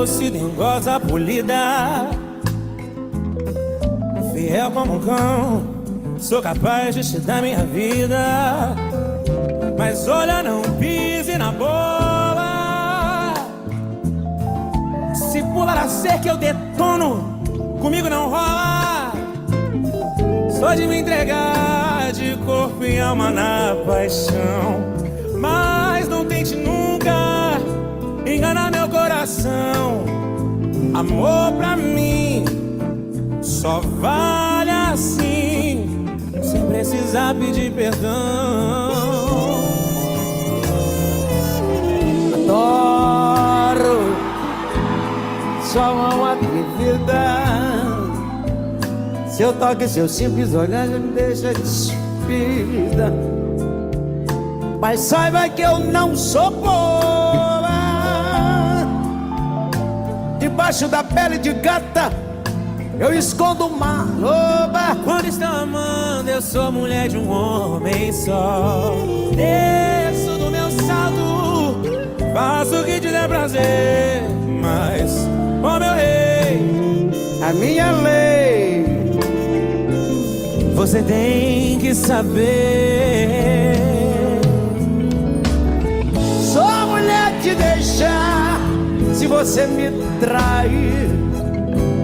doce, dengosa, polida, fiel como um cão, sou capaz de te dar minha vida. Mas olha, não pise na bola. Se pular a cerca eu detono, comigo não rola. Só de me entregar de corpo e alma na paixão. Mas não tente nunca enganar meu coração. Amor pra mim só vale assim, sem precisar pedir perdão. Adoro sua mão atrevida. Seu toque, seu simples olhar já me deixa despida. Mas saiba que eu não sou boba. Debaixo da pele de gata eu escondo uma loba. Quando estou amando eu sou mulher de um homem só. Desço do meu salto, faço o que te der prazer. Mas, ó meu rei, a minha lei, você tem que saber. Sou mulher de deixar se você me trair.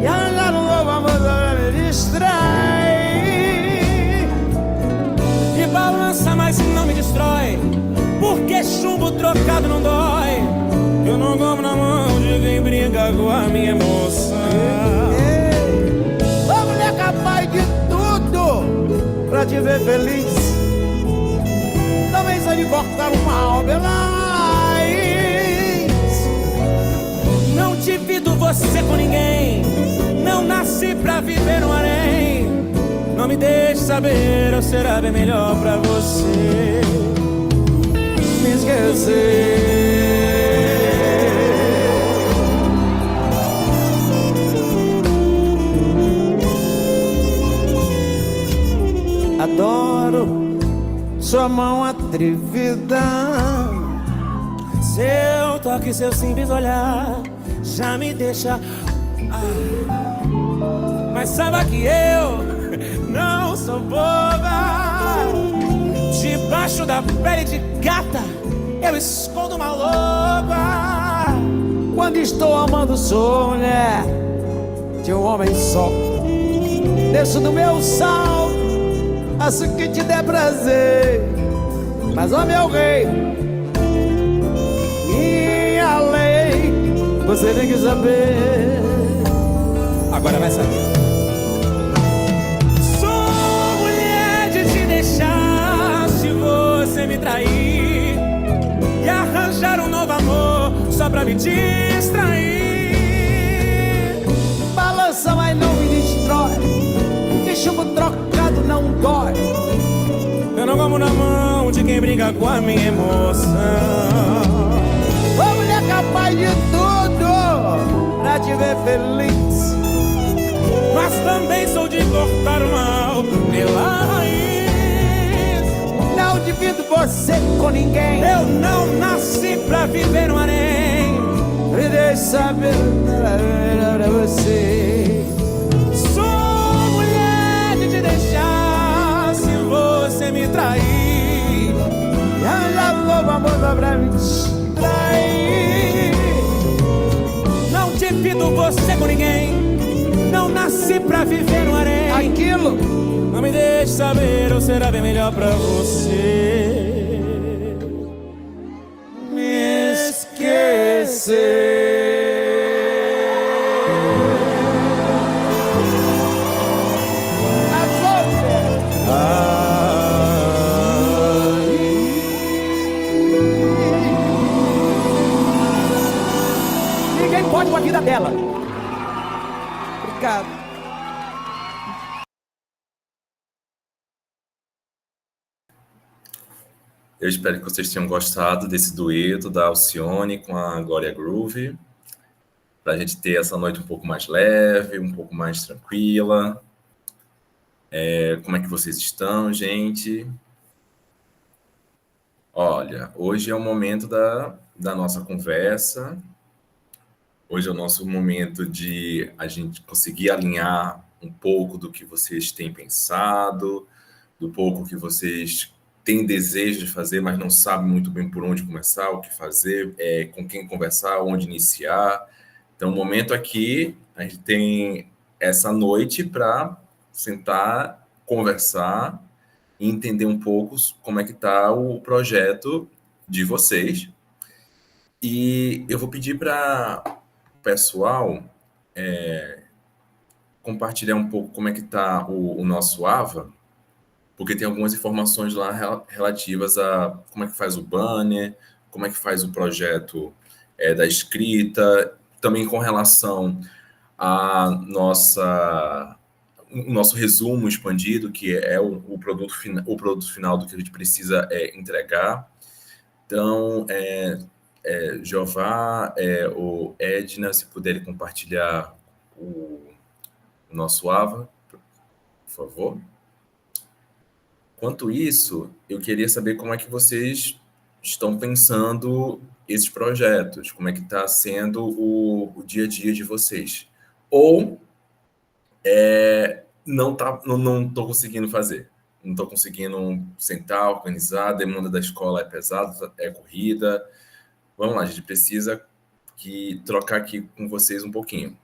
E arranjar um novo amor pra me distrair. E balança, mas não me destrói, porque chumbo trocado não dói. Eu não como na mão de quem brinca com a minha emoção. Sou mulher capaz de tudo pra te ver feliz. Também sei de cortar uma alma pela raiz. Não divido você com ninguém, não nasci pra viver no harém. Não me deixe saber, ou será bem melhor pra você me esquecer. Adoro sua mão atrevida. Seu toque, seu simples olhar já me deixa... Mas saiba que eu não sou boba. Debaixo da pele de gata eu escondo uma loba. Quando estou amando sou mulher de um homem só. Desço do meu salto, faço o que te der prazer. Mas ó meu rei, minha lei, você tem que saber. Agora vai saber. Sou mulher de te deixar se você me trair. E arranjar um novo amor só pra me distrair. Balança, mas não me destrói, porque chumbo trocado não dói. Eu não como na mão de quem brinca com a minha emoção. Ô mulher capaz de tudo pra te ver feliz. Mas também sou de cortar o mal pela raiz. Não divido você com ninguém, eu não nasci pra viver no harém. Me deixe saber pra você. Sou mulher de te deixar se você me trair. E arranjar um novo amor pra me distrair. Não divido você com ninguém, não nasci pra viver no harém. Aquilo não me deixe saber, ou será bem melhor pra você me esquecer. Ninguém pode com a vida dela. Obrigado. Eu espero que vocês tenham gostado desse dueto da Alcione com a Glória Groove, para a gente ter essa noite um pouco mais leve, um pouco mais tranquila. Como é que vocês estão, gente? Olha, hoje é o momento da nossa conversa. Hoje é o nosso momento de a gente conseguir alinhar um pouco do que vocês têm pensado, do pouco que vocês têm desejo de fazer, mas não sabem muito bem por onde começar, o que fazer, com quem conversar, onde iniciar. Então, o momento aqui, a gente tem essa noite para sentar, conversar e entender um pouco como é que está o projeto de vocês. E eu vou pedir para o pessoal compartilhar um pouco como é que está o nosso AVA, porque tem algumas informações lá relativas a como é que faz o banner, como é que faz o projeto da escrita, também com relação a o nosso resumo expandido, que é o produto final do que a gente precisa entregar. Então, Jeová, ou Edna, se puderem compartilhar o nosso AVA, por favor. Enquanto isso, eu queria saber como é que vocês estão pensando esses projetos, como é que está sendo o dia a dia de vocês. Ou não estou conseguindo fazer. Não estou conseguindo sentar, organizar, a demanda da escola é pesada, é corrida. Vamos lá, a gente precisa trocar aqui com vocês um pouquinho.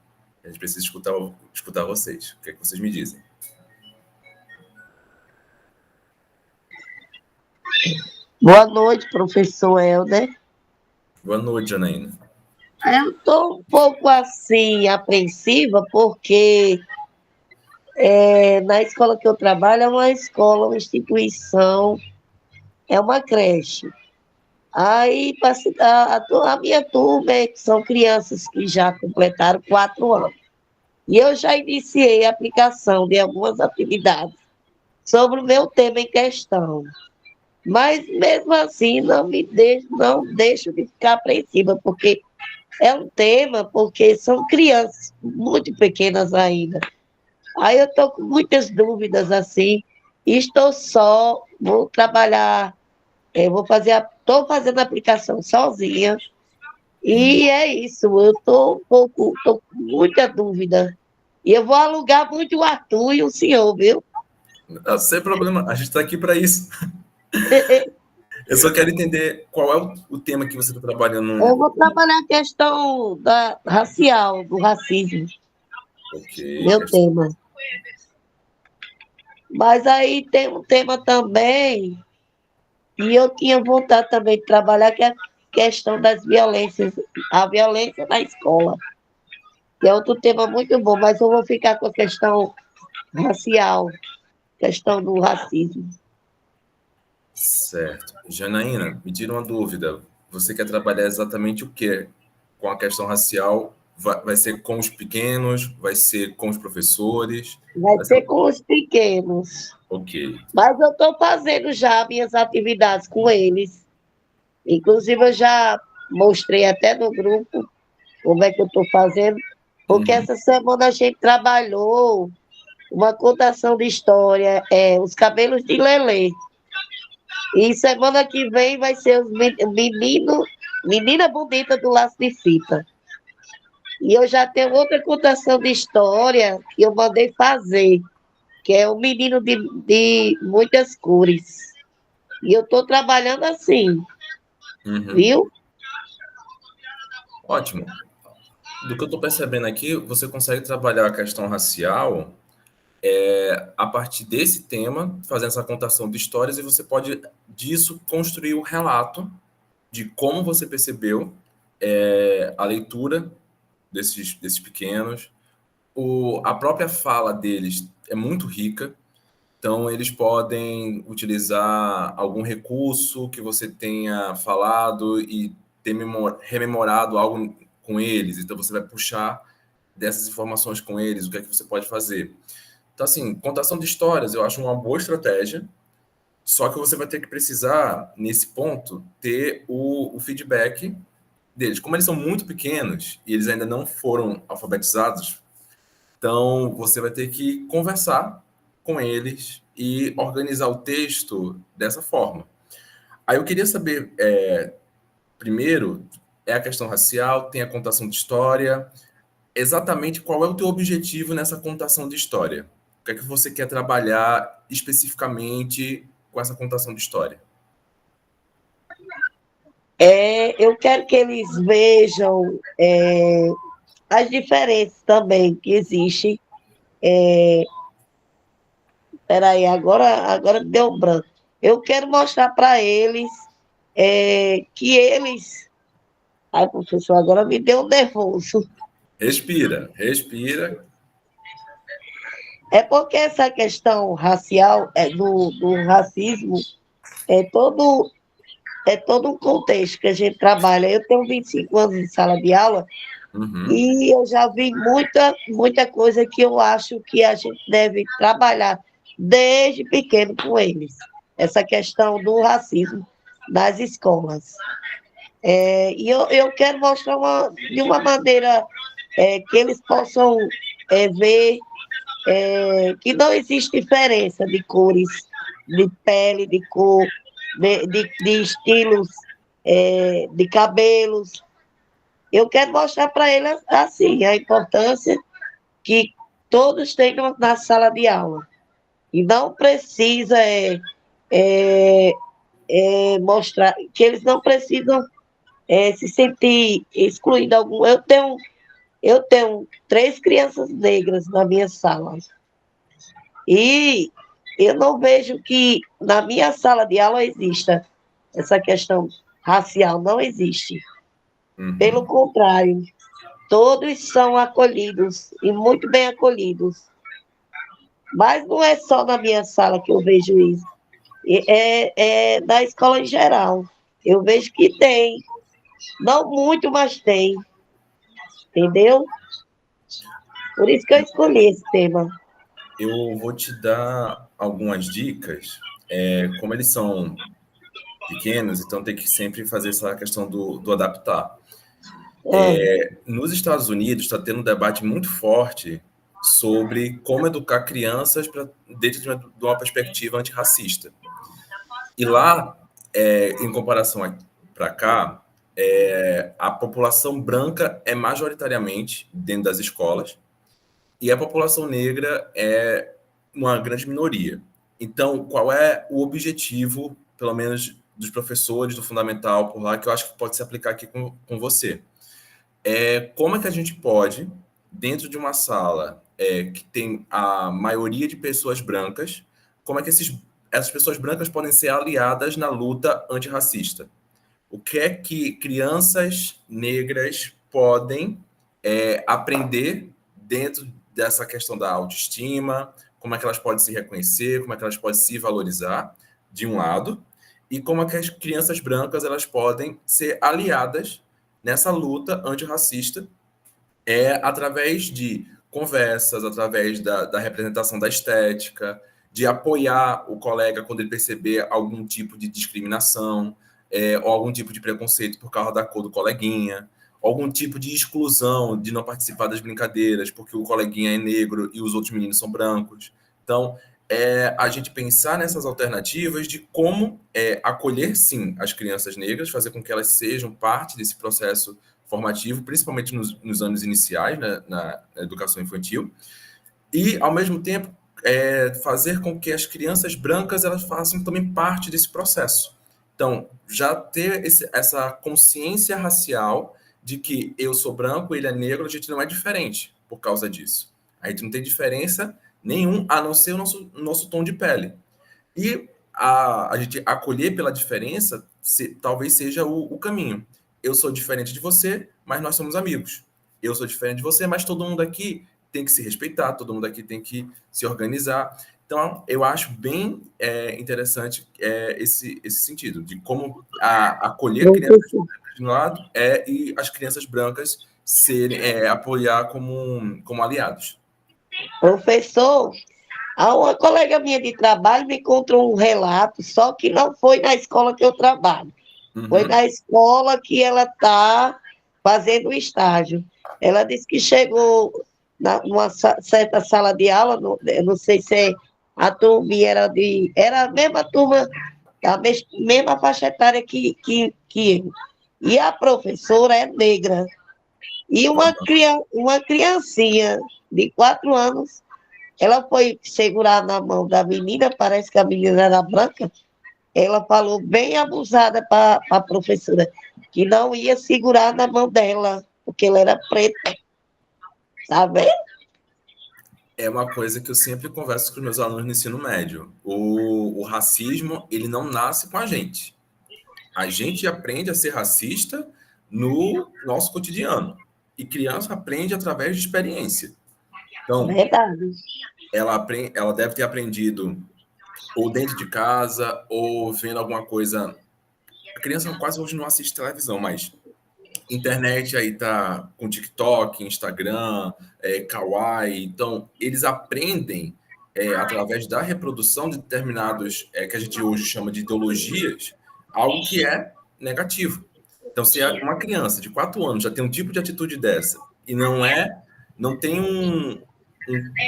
A gente precisa escutar vocês. O que é que vocês me dizem? Boa noite, professor Helder. Boa noite, Janaína. Eu estou um pouco assim, apreensiva, porque na escola que eu trabalho é uma escola, uma instituição, é uma creche. Aí a minha turma que são crianças que já completaram 4 anos. E eu já iniciei a aplicação de algumas atividades sobre o meu tema em questão. Mas, mesmo assim, não deixo de ficar apreensiva, porque é um tema, porque são crianças muito pequenas ainda. Aí eu estou com muitas dúvidas, assim, e vou trabalhar, estou fazendo a aplicação sozinha, e é isso, eu estou com muita dúvida. E eu vou alugar muito o Arthur e o senhor, viu? Sem problema, a gente está aqui para isso. Eu só quero entender qual é o tema que você está trabalhando. Eu vou trabalhar a questão racial, do racismo. Ok. Meu tema. Mas aí tem um tema também, e eu tinha vontade também de trabalhar, que é a questão das violências, a violência na escola. Que é outro tema muito bom, mas eu vou ficar com a questão racial, questão do racismo. Certo. Janaína, me tira uma dúvida. Você quer trabalhar exatamente o quê? Com a questão racial, vai ser com os pequenos? Vai ser com os professores? Vai ser com os pequenos. Ok. Mas eu estou fazendo já minhas atividades com eles. Inclusive, eu já mostrei até no grupo como é que eu estou fazendo, porque essa semana a gente trabalhou uma contação de história, Os Cabelos de Lelê. E semana que vem vai ser os Menina Bonita do Laço de Fita. E eu já tenho outra contação de história que eu mandei fazer, que é o Menino de Muitas Cores. E eu estou trabalhando assim, viu? Ótimo. Do que eu estou percebendo aqui, você consegue trabalhar a questão racial a partir desse tema, fazendo essa contação de histórias, e você pode, disso, construir o relato de como você percebeu a leitura desses pequenos. A própria fala deles é muito rica, então eles podem utilizar algum recurso que você tenha falado e ter rememorado algo com eles, então você vai puxar dessas informações com eles, o que é que você pode fazer. Então, assim, contação de histórias eu acho uma boa estratégia, só que você vai ter que precisar, nesse ponto, ter o feedback deles. Como eles são muito pequenos e eles ainda não foram alfabetizados, então você vai ter que conversar com eles e organizar o texto dessa forma. Aí eu queria saber, primeiro, é a questão racial, tem a contação de história. Exatamente qual é o teu objetivo nessa contação de história? O que é que você quer trabalhar especificamente com essa contação de história? Eu quero que eles vejam as diferenças também que existem. Peraí, agora deu um branco. Eu quero mostrar para eles que eles. Ai, professor, agora me deu um nervoso. Respira, respira. É porque essa questão racial, do racismo, é todo, é todo um contexto que a gente trabalha. Eu tenho 25 anos de sala de aula e eu já vi muita coisa que eu acho que a gente deve trabalhar desde pequeno com eles. Essa questão do racismo nas escolas. E eu quero mostrar de uma maneira que eles possam ver que não existe diferença de cores, de pele, de cor, de estilos, de cabelos. Eu quero mostrar para eles, assim, a importância que todos tenham na sala de aula. E não precisa mostrar, que eles não precisam se sentir excluídos. Eu tenho 3 crianças negras na minha sala. E eu não vejo que na minha sala de aula exista essa questão racial, não existe. Pelo contrário, todos são acolhidos e muito bem acolhidos. Mas não é só na minha sala que eu vejo isso. É na escola em geral. Eu vejo que tem. Não muito, mas tem. Entendeu? Por isso que eu escolhi esse tema. Eu vou te dar algumas dicas. Como eles são pequenos, então tem que sempre fazer essa questão do adaptar. Nos Estados Unidos está tendo um debate muito forte sobre como educar crianças dentro de uma perspectiva antirracista. E lá, em comparação para cá, a população branca é majoritariamente dentro das escolas e a população negra é uma grande minoria. Então, qual é o objetivo, pelo menos dos professores do fundamental por lá, que eu acho que pode se aplicar aqui com você? Como é que a gente pode, dentro de uma sala que tem a maioria de pessoas brancas, como é que essas pessoas brancas podem ser aliadas na luta antirracista? O que é que crianças negras podem aprender dentro dessa questão da autoestima, como é que elas podem se reconhecer, como é que elas podem se valorizar, de um lado, e como é que as crianças brancas elas podem ser aliadas nessa luta antirracista através de conversas, através da representação da estética, de apoiar o colega quando ele perceber algum tipo de discriminação, ou algum tipo de preconceito por causa da cor do coleguinha, algum tipo de exclusão de não participar das brincadeiras porque o coleguinha é negro e os outros meninos são brancos. Então, a gente pensar nessas alternativas de como acolher, sim, as crianças negras, fazer com que elas sejam parte desse processo formativo, principalmente nos anos iniciais, né, na educação infantil, e, ao mesmo tempo, fazer com que as crianças brancas elas façam também parte desse processo. Então, já ter essa consciência racial de que eu sou branco, ele é negro, a gente não é diferente por causa disso. A gente não tem diferença nenhum, a não ser o nosso tom de pele. E a gente acolher pela diferença talvez seja o caminho. Eu sou diferente de você, mas nós somos amigos. Eu sou diferente de você, mas todo mundo aqui tem que se respeitar, todo mundo aqui tem que se organizar. Então, eu acho bem interessante esse sentido, de como acolher crianças brancas de um lado e as crianças brancas apoiar como aliados. Professor, uma colega minha de trabalho me contou um relato, só que não foi na escola que eu trabalho. Foi na escola que ela está fazendo o estágio. Ela disse que chegou numa certa sala de aula, eu não sei se a turma era a mesma turma, a mesma faixa etária que eu. E a professora é negra. E uma criancinha de 4 anos, ela foi segurar na mão da menina, parece que a menina era branca, ela falou bem abusada para a professora, que não ia segurar na mão dela, porque ela era preta, sabe? É uma coisa que eu sempre converso com os meus alunos no ensino médio. O racismo, ele não nasce com a gente. A gente aprende a ser racista no nosso cotidiano. E criança aprende através de experiência. Então, Verdade. ela deve ter aprendido ou dentro de casa, ou vendo alguma coisa. A criança quase hoje não assiste televisão, mas internet aí tá com TikTok, Instagram, Kawaii. Então, eles aprendem através da reprodução de determinados, que a gente hoje chama de ideologias, algo que é negativo. Então, se uma criança de 4 anos já tem um tipo de atitude dessa e não tem um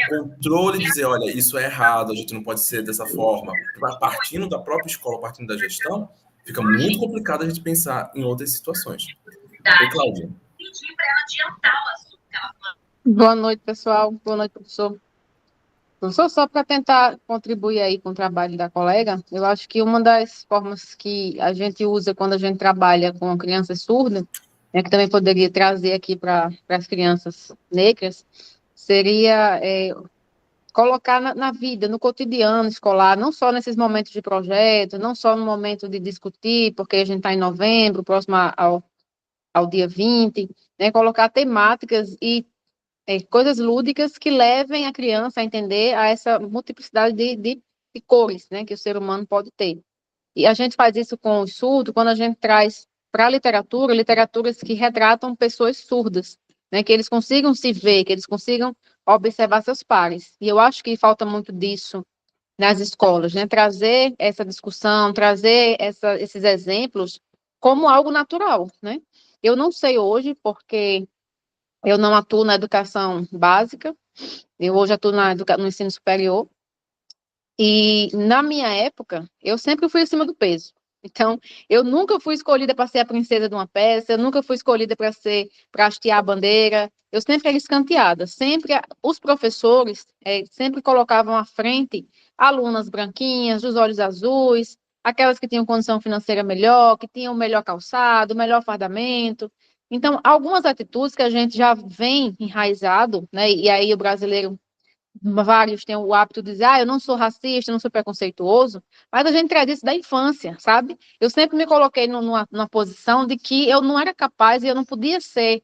controle de dizer, olha, isso é errado, a gente não pode ser dessa forma, partindo da própria escola, partindo da gestão, fica muito complicado a gente pensar em outras situações. Oi, Cláudia. Boa noite, pessoal. Boa noite, professor. Professor, só para tentar contribuir aí com o trabalho da colega, eu acho que uma das formas que a gente usa quando a gente trabalha com crianças surdas, que também poderia trazer aqui para as crianças negras, seria colocar na vida, no cotidiano escolar, não só nesses momentos de projeto, não só no momento de discutir, porque a gente está em novembro, próximo ao dia 20, né, colocar temáticas e coisas lúdicas que levem a criança a entender a essa multiplicidade de cores, né, que o ser humano pode ter. E a gente faz isso com o surdo quando a gente traz para a literatura, literaturas que retratam pessoas surdas, né, que eles consigam se ver, que eles consigam observar seus pares. E eu acho que falta muito disso nas escolas, né, trazer essa discussão, trazer esses exemplos como algo natural, né. Eu não sei hoje, porque eu não atuo na educação básica, eu hoje atuo no ensino superior, e na minha época, eu sempre fui acima do peso. Então, eu nunca fui escolhida para ser a princesa de uma peça, eu nunca fui escolhida para hastear a bandeira, eu sempre era escanteada. Sempre, os professores sempre colocavam à frente alunas branquinhas, dos olhos azuis, aquelas que tinham condição financeira melhor, que tinham o melhor calçado, o melhor fardamento. Então, algumas atitudes que a gente já vem enraizado, né? E aí o brasileiro, vários têm o hábito de dizer, eu não sou racista, não sou preconceituoso, mas a gente traz isso da infância, sabe? Eu sempre me coloquei numa posição de que eu não era capaz e eu não podia ser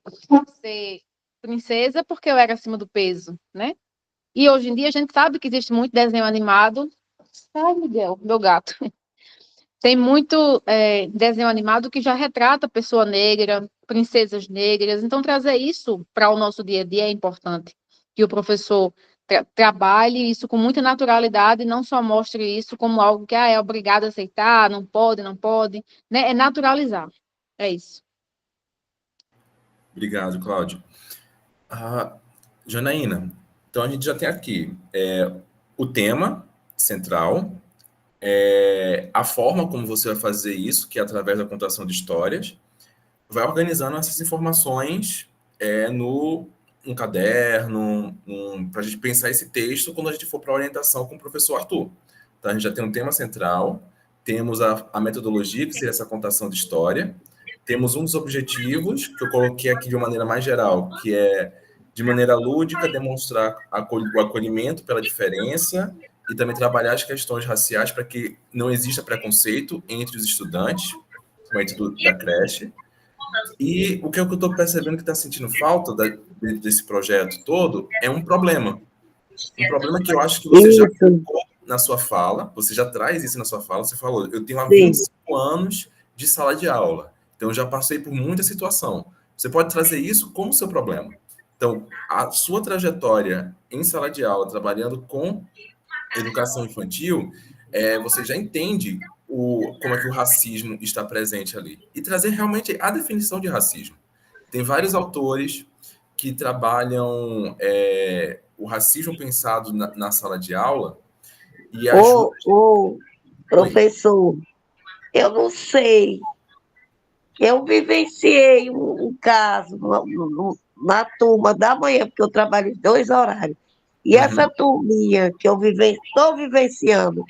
princesa porque eu era acima do peso, né? E hoje em dia a gente sabe que existe muito desenho animado. Ai, Miguel, meu gato. Tem muito desenho animado que já retrata pessoa negra, princesas negras. Então, trazer isso para o nosso dia a dia é importante. Que o professor trabalhe isso com muita naturalidade e não só mostre isso como algo que é obrigado a aceitar, não pode, né? É naturalizar. É isso. Obrigado, Cláudio. Janaína, então a gente já tem aqui o tema central, a forma como você vai fazer isso, que é através da contação de histórias, vai organizando essas informações no caderno, para a gente pensar esse texto quando a gente for para a orientação com o professor Arthur. Então, a gente já tem um tema central, temos a metodologia, que seria essa contação de história, temos um dos objetivos, que eu coloquei aqui de uma maneira mais geral, que é, de maneira lúdica, demonstrar o acolhimento pela diferença e também trabalhar as questões raciais para que não exista preconceito entre os estudantes, principalmente da creche. E o que eu estou percebendo que está sentindo falta desse projeto todo é um problema. Um problema que eu acho que você já colocou na sua fala, você já traz isso na sua fala, você falou, eu tenho há 25 anos de sala de aula, então eu já passei por muita situação. Você pode trazer isso como seu problema. Então, a sua trajetória em sala de aula, trabalhando com educação infantil, você já entende como é que o racismo está presente ali. E trazer realmente a definição de racismo. Tem vários autores que trabalham o racismo pensado na sala de aula e professor, eu não sei Eu vivenciei um caso na turma da manhã, porque eu trabalho em 2 horários. E essa Uhum. turminha que eu estou vivenciando,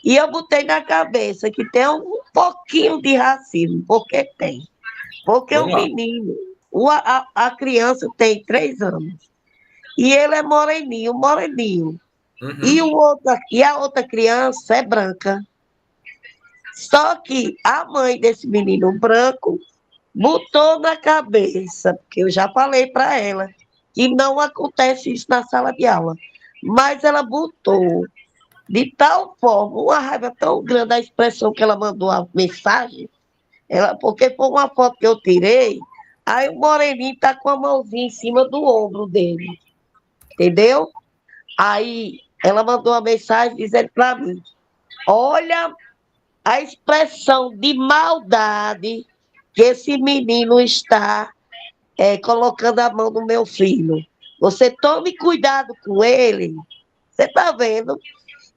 e eu botei na cabeça que tem um pouquinho de racismo, porque tem. Porque o Vamos lá. menino, a criança tem 3 anos, e ele é moreninho, moreninho. E, Uhum. e a outra criança é branca. Só que a mãe desse menino branco botou na cabeça, porque eu já falei para ela, que não acontece isso na sala de aula. Mas ela botou de tal forma, uma raiva tão grande a expressão que ela mandou a mensagem, porque foi uma foto que eu tirei, aí o Moreninho tá com a mãozinha em cima do ombro dele, entendeu? Aí ela mandou uma mensagem dizendo para mim, olha a expressão de maldade que esse menino está colocando a mão no meu filho. Você tome cuidado com ele. Você está vendo?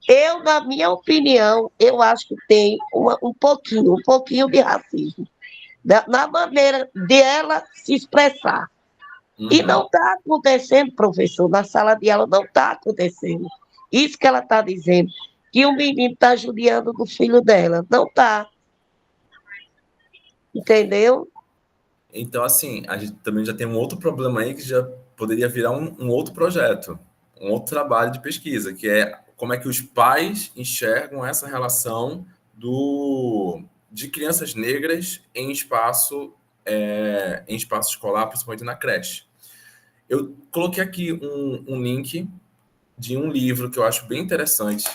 Eu, na minha opinião, eu acho que tem um pouquinho de racismo na maneira dela se expressar. E Uhum. não está acontecendo, professor, na sala de aula não está acontecendo. Isso que ela está dizendo, que o menino está judiando do filho dela. Não está, entendeu? Então, assim, a gente também já tem um outro problema aí que já poderia virar um outro projeto, um outro trabalho de pesquisa, que é como é que os pais enxergam essa relação de crianças negras em espaço escolar, principalmente na creche. Eu coloquei aqui um link de um livro que eu acho bem interessante,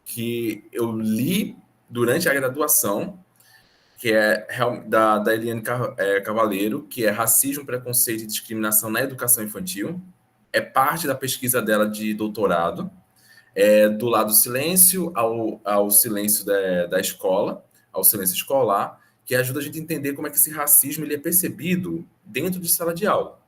que eu li durante a graduação, que é da Eliane Cavaleiro, que é Racismo, Preconceito e Discriminação na Educação Infantil. É parte da pesquisa dela de doutorado, do lado do silêncio ao silêncio da escola, ao silêncio escolar, que ajuda a gente a entender como é que esse racismo ele é percebido dentro de sala de aula.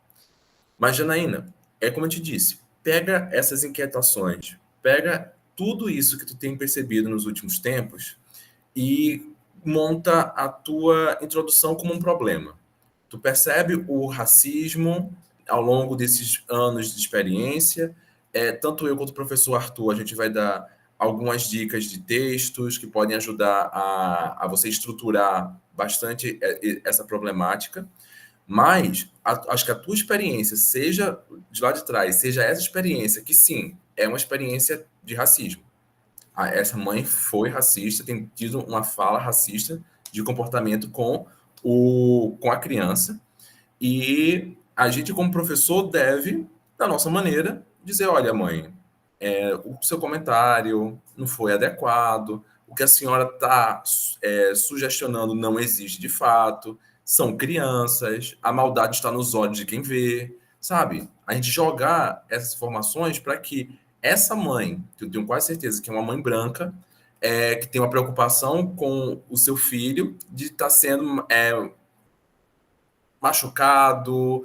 Mas, Janaína, é como eu te disse, pega essas inquietações, pega tudo isso que tu tem percebido nos últimos tempos e monta a tua introdução como um problema. Tu percebe o racismo ao longo desses anos de experiência. Tanto eu quanto o professor Arthur, a gente vai dar algumas dicas de textos que podem ajudar a você estruturar bastante essa problemática. Mas acho que a tua experiência, seja de lá de trás, seja essa experiência, que sim, é uma experiência de racismo. Essa mãe foi racista, tem tido uma fala racista de comportamento com a criança. E a gente, como professor, deve, da nossa maneira, dizer: olha, mãe, o seu comentário não foi adequado, o que a senhora está sugestionando não existe de fato, são crianças, a maldade está nos olhos de quem vê, sabe? A gente jogar essas informações para que essa mãe, que eu tenho quase certeza que é uma mãe branca, que tem uma preocupação com o seu filho de estar sendo machucado,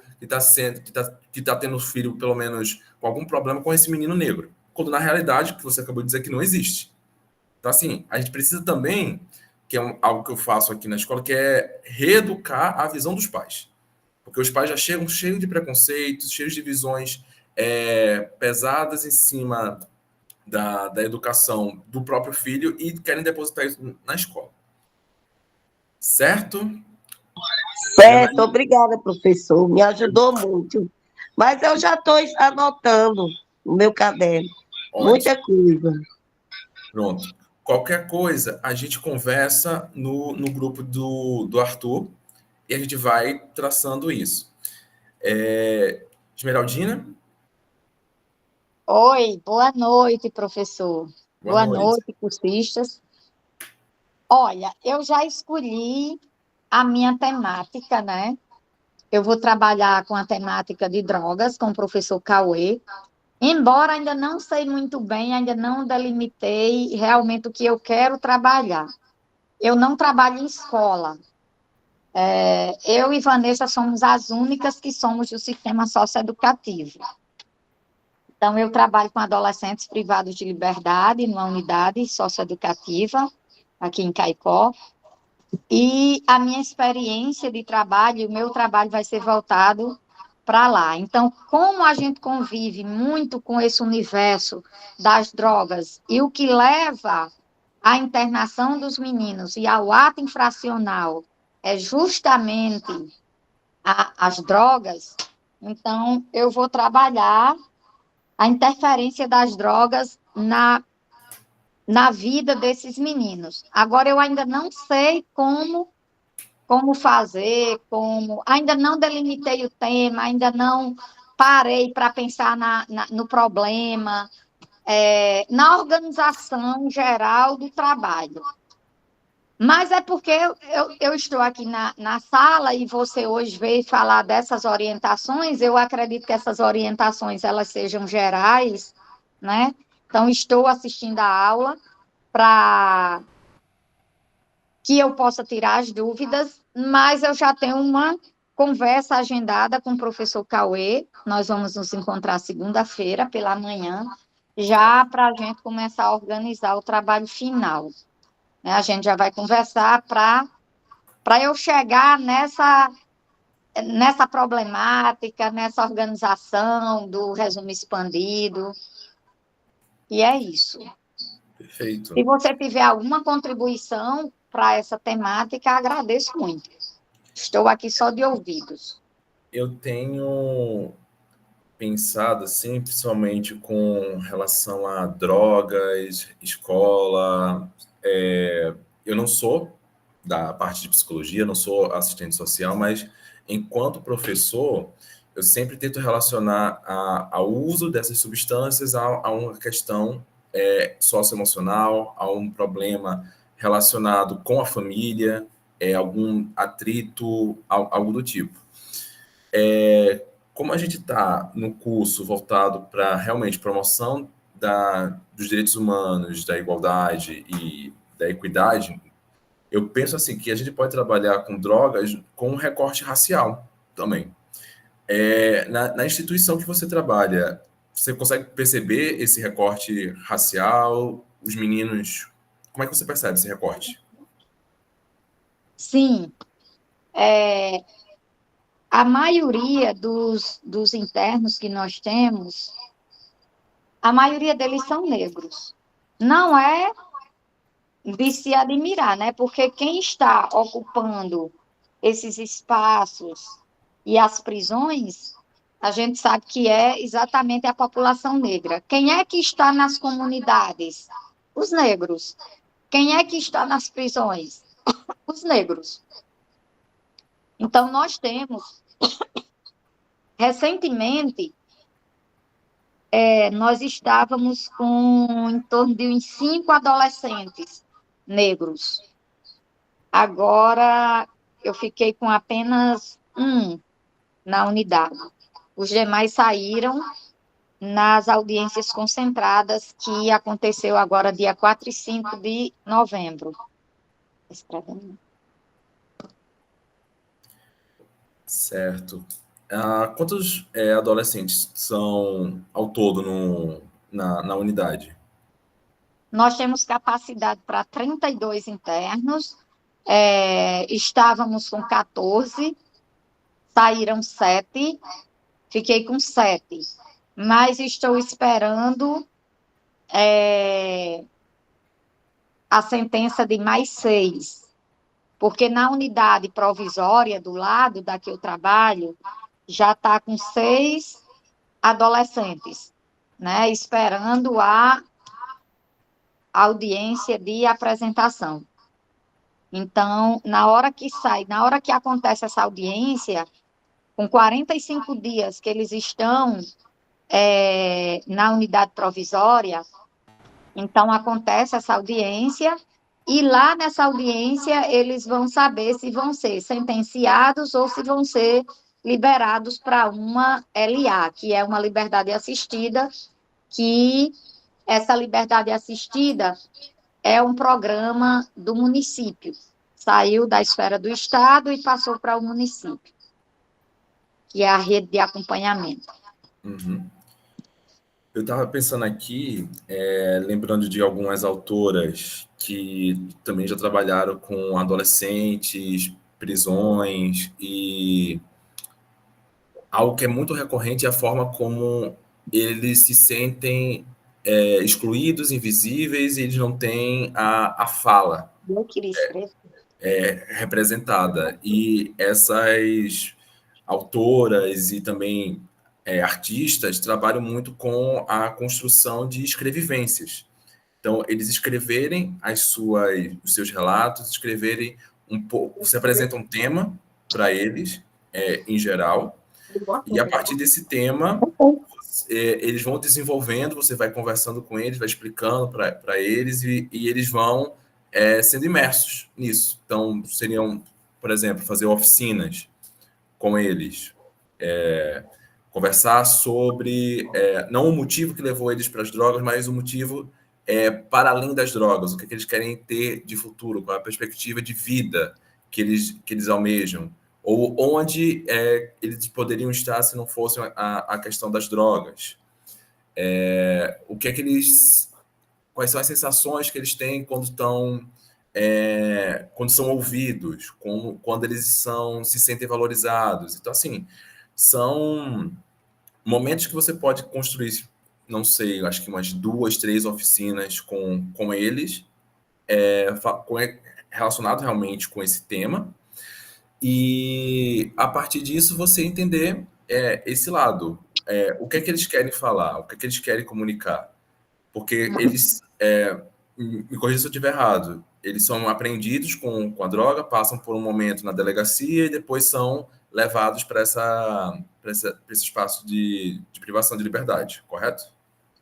que tá tendo filho, pelo menos, com algum problema com esse menino negro. Quando, na realidade, que você acabou de dizer que não existe. Então, assim, a gente precisa também, que é algo que eu faço aqui na escola, que é reeducar a visão dos pais. Porque os pais já chegam cheios de preconceitos, cheios de visões pesadas em cima da educação do próprio filho e querem depositar isso na escola. Certo? Certo, obrigada, professor. Me ajudou muito. Mas eu já estou anotando no meu caderno. Ótimo. Muita coisa. Pronto. Qualquer coisa, a gente conversa no grupo do Arthur e a gente vai traçando isso. Esmeraldina, Oi, boa noite, professor. boa Boa noite. noite, cursistas. Olha, eu já escolhi a minha temática, né? Eu vou trabalhar com a temática de drogas com o professor Cauê, embora ainda não sei muito bem, ainda não delimitei realmente o que eu quero trabalhar. Eu não trabalho em escola. Eu e Vanessa somos as únicas que somos do sistema socioeducativo. Então, eu trabalho com adolescentes privados de liberdade numa unidade socioeducativa aqui em Caicó. E a minha experiência de trabalho, o meu trabalho vai ser voltado para lá. Então, como a gente convive muito com esse universo das drogas e o que leva à internação dos meninos e ao ato infracional é justamente as drogas, então eu vou trabalhar a interferência das drogas na vida desses meninos. Agora, eu ainda não sei como fazer, ainda não delimitei o tema, ainda não parei para pensar no problema, na organização geral do trabalho. Mas é porque eu estou aqui na sala e você hoje veio falar dessas orientações, eu acredito que essas orientações elas sejam gerais, né? Então, estou assistindo a aula para que eu possa tirar as dúvidas, mas eu já tenho uma conversa agendada com o professor Cauê, nós vamos nos encontrar segunda-feira pela manhã, já para a gente começar a organizar o trabalho final. Né? A gente já vai conversar para eu chegar nessa problemática, nessa organização do resumo expandido, e é isso. Perfeito. Se você tiver alguma contribuição para essa temática, agradeço muito. Estou aqui só de ouvidos. Eu tenho pensado, assim, principalmente com relação a drogas, escola. Eu não sou da parte de psicologia, não sou assistente social, mas enquanto professor, eu sempre tento relacionar ao uso dessas substâncias a uma questão socioemocional, a um problema relacionado com a família, algum atrito, algo do tipo. Como a gente está no curso voltado para realmente promoção dos direitos humanos, da igualdade e da equidade, eu penso assim que a gente pode trabalhar com drogas com um recorte racial também. Na instituição que você trabalha, você consegue perceber esse recorte racial? Os meninos, como é que você percebe esse recorte? Sim, a maioria dos internos que nós temos, a maioria deles são negros. Não é de se admirar, né? Porque quem está ocupando esses espaços e as prisões, a gente sabe que é exatamente a população negra. Quem é que está nas comunidades? Os negros. Quem é que está nas prisões? Os negros. Então, nós temos, recentemente, nós estávamos com em torno de uns 5 adolescentes negros. Agora, eu fiquei com apenas um na unidade. Os demais saíram nas audiências concentradas que aconteceu agora dia 4 e 5 de novembro. Certo. Quantos adolescentes são ao todo na unidade? Nós temos capacidade para 32 internos, estávamos com 14, saíram 7, fiquei com 7, mas estou esperando a sentença de mais 6, porque na unidade provisória do lado da que eu trabalho, já está com 6 adolescentes, né, esperando a audiência de apresentação. Então, na hora que acontece essa audiência, com 45 dias que eles estão na unidade provisória, então acontece essa audiência, e lá nessa audiência eles vão saber se vão ser sentenciados ou se vão ser liberados para uma LA, que é uma liberdade assistida, que essa liberdade assistida é um programa do município. Saiu da esfera do Estado e passou para o município, que é a rede de acompanhamento. Uhum. Eu estava pensando aqui, lembrando de algumas autoras que também já trabalharam com adolescentes, prisões, e algo que é muito recorrente é a forma como eles se sentem excluídos, invisíveis, e eles não têm a fala Eu queria escrever. representada. E essas autoras e também artistas trabalham muito com a construção de escrevivências. Então, eles escreverem os seus relatos, escreverem um pouco. Você apresenta um tema para eles, em geral, e a partir desse tema, eles vão desenvolvendo, você vai conversando com eles, vai explicando para eles, e eles vão sendo imersos nisso. Então, seriam, por exemplo, fazer oficinas com eles, conversar sobre, não o motivo que levou eles para as drogas, mas o motivo para além das drogas, o que eles querem ter de futuro, qual a perspectiva de vida que eles almejam, ou onde eles poderiam estar se não fosse a questão das drogas. O que é que quais são as sensações que eles têm quando são ouvidos, quando eles se sentem valorizados. Então, assim, são momentos que você pode construir, não sei, acho que umas 2, 3 oficinas com eles, relacionado realmente com esse tema, e a partir disso você entender esse lado, o que é que eles querem falar, o que é que eles querem comunicar, porque eles, me corrija se eu estiver errado, eles são apreendidos com a droga, passam por um momento na delegacia e depois são levados para esse espaço de privação de liberdade, correto?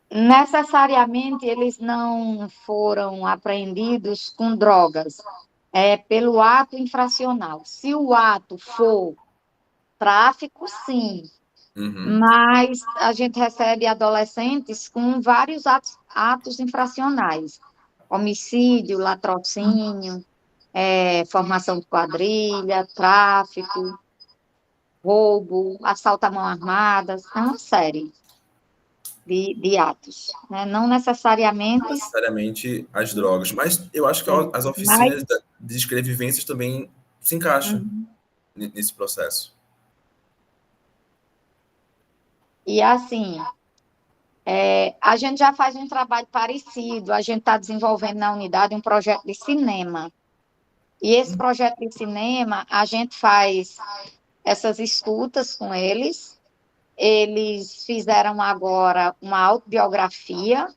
Necessariamente eles não foram apreendidos com drogas, pelo ato infracional. Se o ato for tráfico, sim, Uhum. mas a gente recebe adolescentes com vários atos infracionais: homicídio, latrocínio, formação de quadrilha, tráfico, roubo, assalto à mão armada, é uma série de atos, né? Não necessariamente, Não necessariamente as drogas, mas eu acho que as mas, oficinas de escrevivências também se encaixam nesse processo. e assim, a gente já faz um trabalho parecido, a gente está desenvolvendo na unidade um projeto de cinema, e esse projeto de cinema, a gente faz essas escutas com eles. Eles fizeram agora uma autobiografia,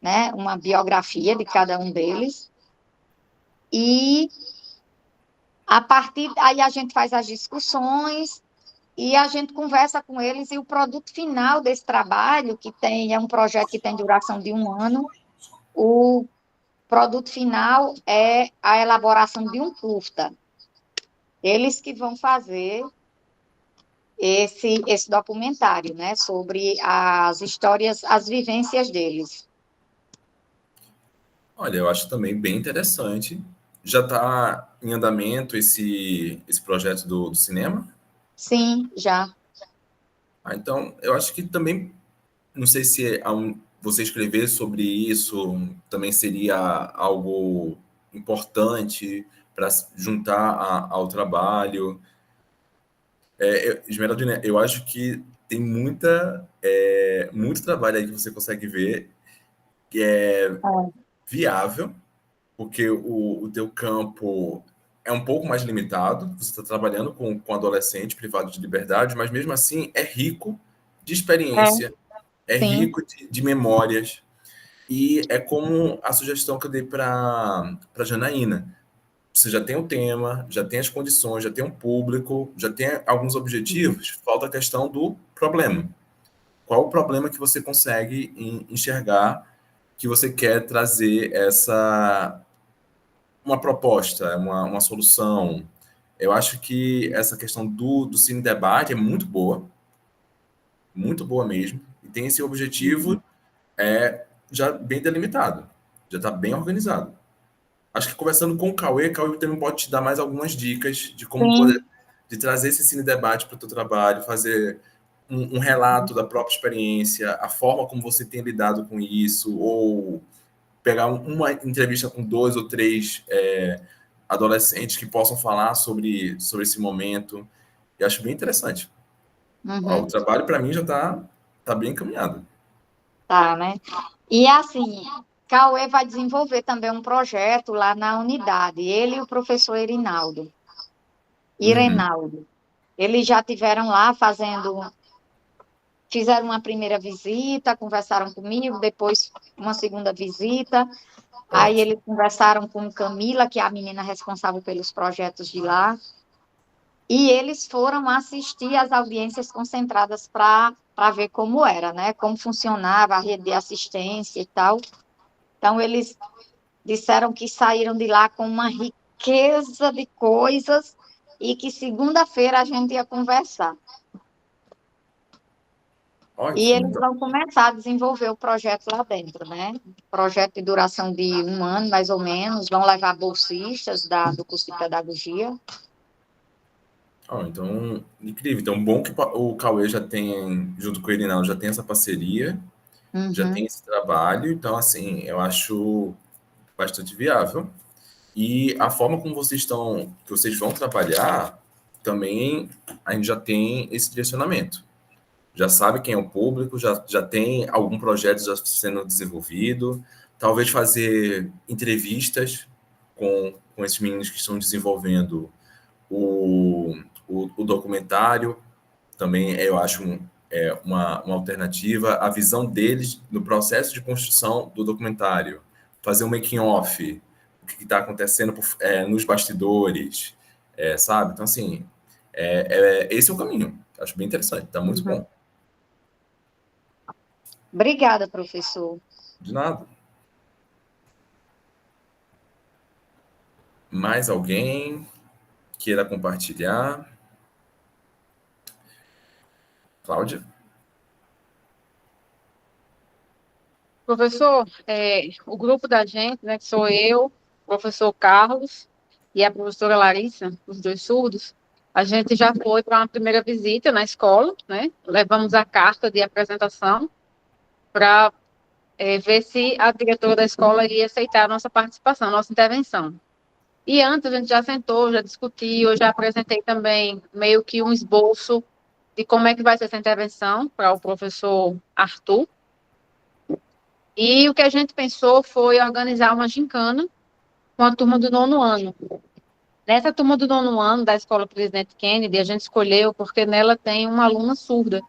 né? Uma biografia de cada um deles. E a partir daí a gente faz as discussões e a gente conversa com eles, e o produto final desse trabalho, é um projeto que tem duração de 1 ano, o produto final é a elaboração de um curta. Eles que vão fazer esse documentário, né, sobre as histórias, as vivências deles. Olha, eu acho também bem interessante. Já está em andamento esse projeto do cinema? Sim, já. Então, eu acho que também, não sei se você escrever sobre isso também seria algo importante para juntar ao trabalho. Esmeraldina, eu acho que tem muito trabalho aí que você consegue ver que é viável, porque o teu campo é um pouco mais limitado, você está trabalhando com adolescente privado de liberdade, mas mesmo assim é rico de experiência, Sim. rico de memórias, e é como a sugestão que eu dei para Janaína. Você já tem o tema, já tem as condições, já tem um público, já tem alguns objetivos, falta a questão do problema. Qual o problema que você consegue enxergar que você quer trazer uma proposta, uma solução? Eu acho que essa questão do Cine Debate é muito boa mesmo, e tem esse objetivo já bem delimitado, já está bem organizado. Acho que conversando com o Cauê também pode te dar mais algumas dicas de como Sim. de trazer esse Cine Debate para o teu trabalho, fazer um relato da própria experiência, a forma como você tem lidado com isso, ou pegar uma entrevista com 2 ou 3 adolescentes que possam falar sobre esse momento. Eu acho bem interessante. Ó, o trabalho, para mim, já tá bem encaminhado. Tá, né? E assim, Cauê vai desenvolver também um projeto lá na unidade, ele e o professor Uhum. Irenaldo. Eles já tiveram lá fizeram uma primeira visita, conversaram comigo, depois uma segunda visita. Aí Ótimo. eles conversaram com Camila, que é a menina responsável pelos projetos de lá. E eles foram assistir às audiências concentradas para ver como era, né? Como funcionava a rede de assistência e tal. Então, eles disseram que saíram de lá com uma riqueza de coisas e que segunda-feira a gente ia conversar. E Ótimo. eles vão começar a desenvolver o projeto lá dentro, né? Projeto de duração de 1 ano, mais ou menos. Vão levar bolsistas do curso de pedagogia. Então, incrível. Então, bom que o Cauê já tem, junto com o Irinal, já tem essa parceria, já tem Uhum. esse trabalho. Então, assim, eu acho bastante viável. E a forma como que vocês vão trabalhar, também a gente já tem esse direcionamento. Já sabe quem é o público, já tem algum projeto já sendo desenvolvido, talvez fazer entrevistas com esses meninos que estão desenvolvendo o documentário, também eu acho uma alternativa, a visão deles no processo de construção do documentário, fazer um making-off, o que está acontecendo nos bastidores, sabe? Então, assim, esse é o caminho. Acho bem interessante, está muito Uhum. bom. Obrigada, professor. De nada. Mais alguém queira compartilhar? Cláudia? Professor, o grupo da gente, né, que sou eu, o professor Carlos e a professora Larissa, os dois surdos, a gente já foi para uma primeira visita na escola, né? Levamos a carta de apresentação para ver se a diretora da escola iria aceitar a nossa participação, a nossa intervenção. E antes a gente já sentou, já discutiu, eu já apresentei também meio que um esboço de como é que vai ser essa intervenção para o professor Arthur. E o que a gente pensou foi organizar uma gincana com a turma do 9º ano. Nessa turma do 9º ano da Escola Presidente Kennedy, a gente escolheu porque nela tem uma aluna surda.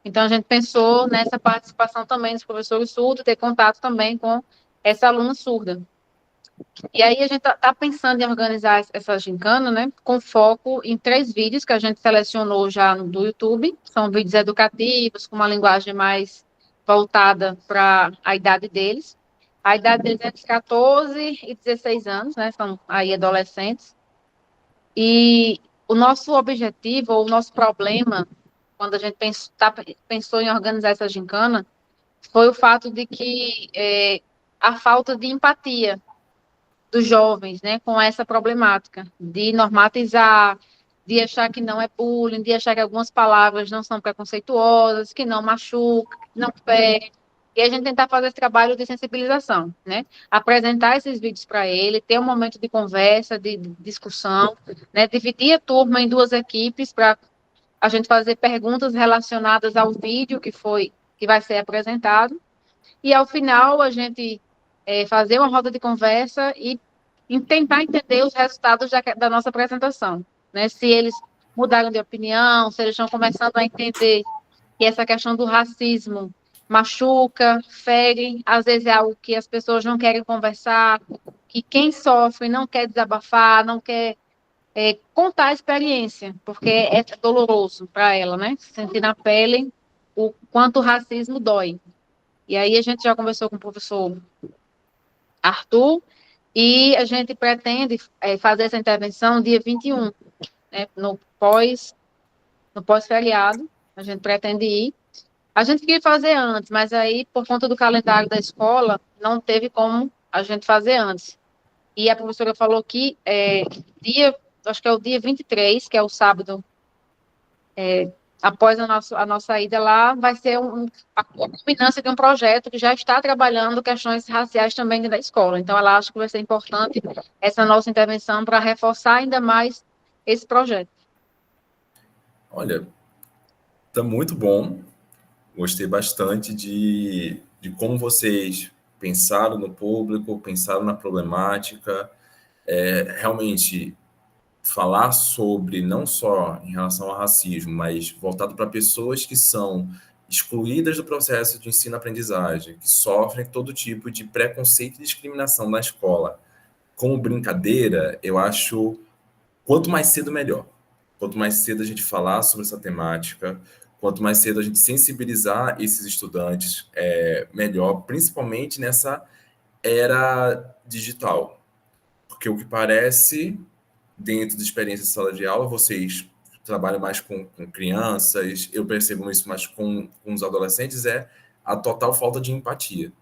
Então, a gente pensou nessa participação também dos professores surdos, ter contato também com essa aluna surda. E aí, a gente está pensando em organizar essa gincana, né, com foco em 3 vídeos que a gente selecionou já do YouTube. São vídeos educativos, com uma linguagem mais voltada para a idade deles. A idade deles é entre 14 e 16 anos, né, são aí adolescentes. E o nosso objetivo, ou o nosso problema, quando a gente pensou em organizar essa gincana, foi o fato de que a falta de empatia dos jovens, né, com essa problemática de normatizar, de achar que não é bullying, de achar que algumas palavras não são preconceituosas, que não machuca, que não fere. E a gente tentar fazer esse trabalho de sensibilização, né? Apresentar esses vídeos para ele, ter um momento de conversa, de discussão, né? Dividir a turma em 2 equipes para a gente fazer perguntas relacionadas ao vídeo que vai ser apresentado. E ao final a gente fazer uma roda de conversa e tentar entender os resultados da nossa apresentação, né? Se eles mudaram de opinião, se eles estão começando a entender que essa questão do racismo machuca, fere, às vezes é algo que as pessoas não querem conversar, que quem sofre não quer desabafar, não quer contar a experiência, porque é doloroso para ela, né? Sentir na pele o quanto o racismo dói. E aí a gente já conversou com o professor Arthur e a gente pretende fazer essa intervenção dia 21, né, no pós-feriado, a gente pretende ir. A gente queria fazer antes, mas aí, por conta do calendário da escola, não teve como a gente fazer antes. E a professora falou que acho que é o dia 23, que é o sábado após a nossa ida lá, vai ser a culminância de um projeto que já está trabalhando questões raciais também dentro da escola. Então, ela acha que vai ser importante essa nossa intervenção para reforçar ainda mais esse projeto. Olha, tá muito bom. Gostei bastante de como vocês pensaram no público, pensaram na problemática. Realmente, falar sobre, não só em relação ao racismo, mas voltado para pessoas que são excluídas do processo de ensino-aprendizagem, que sofrem todo tipo de preconceito e discriminação na escola. Como brincadeira, eu acho quanto mais cedo, melhor. Quanto mais cedo a gente falar sobre essa temática, quanto mais cedo a gente sensibilizar esses estudantes, melhor, principalmente nessa era digital. Porque o que parece, dentro da experiência de sala de aula, vocês trabalham mais com crianças, eu percebo isso mais com os adolescentes, é a total falta de empatia.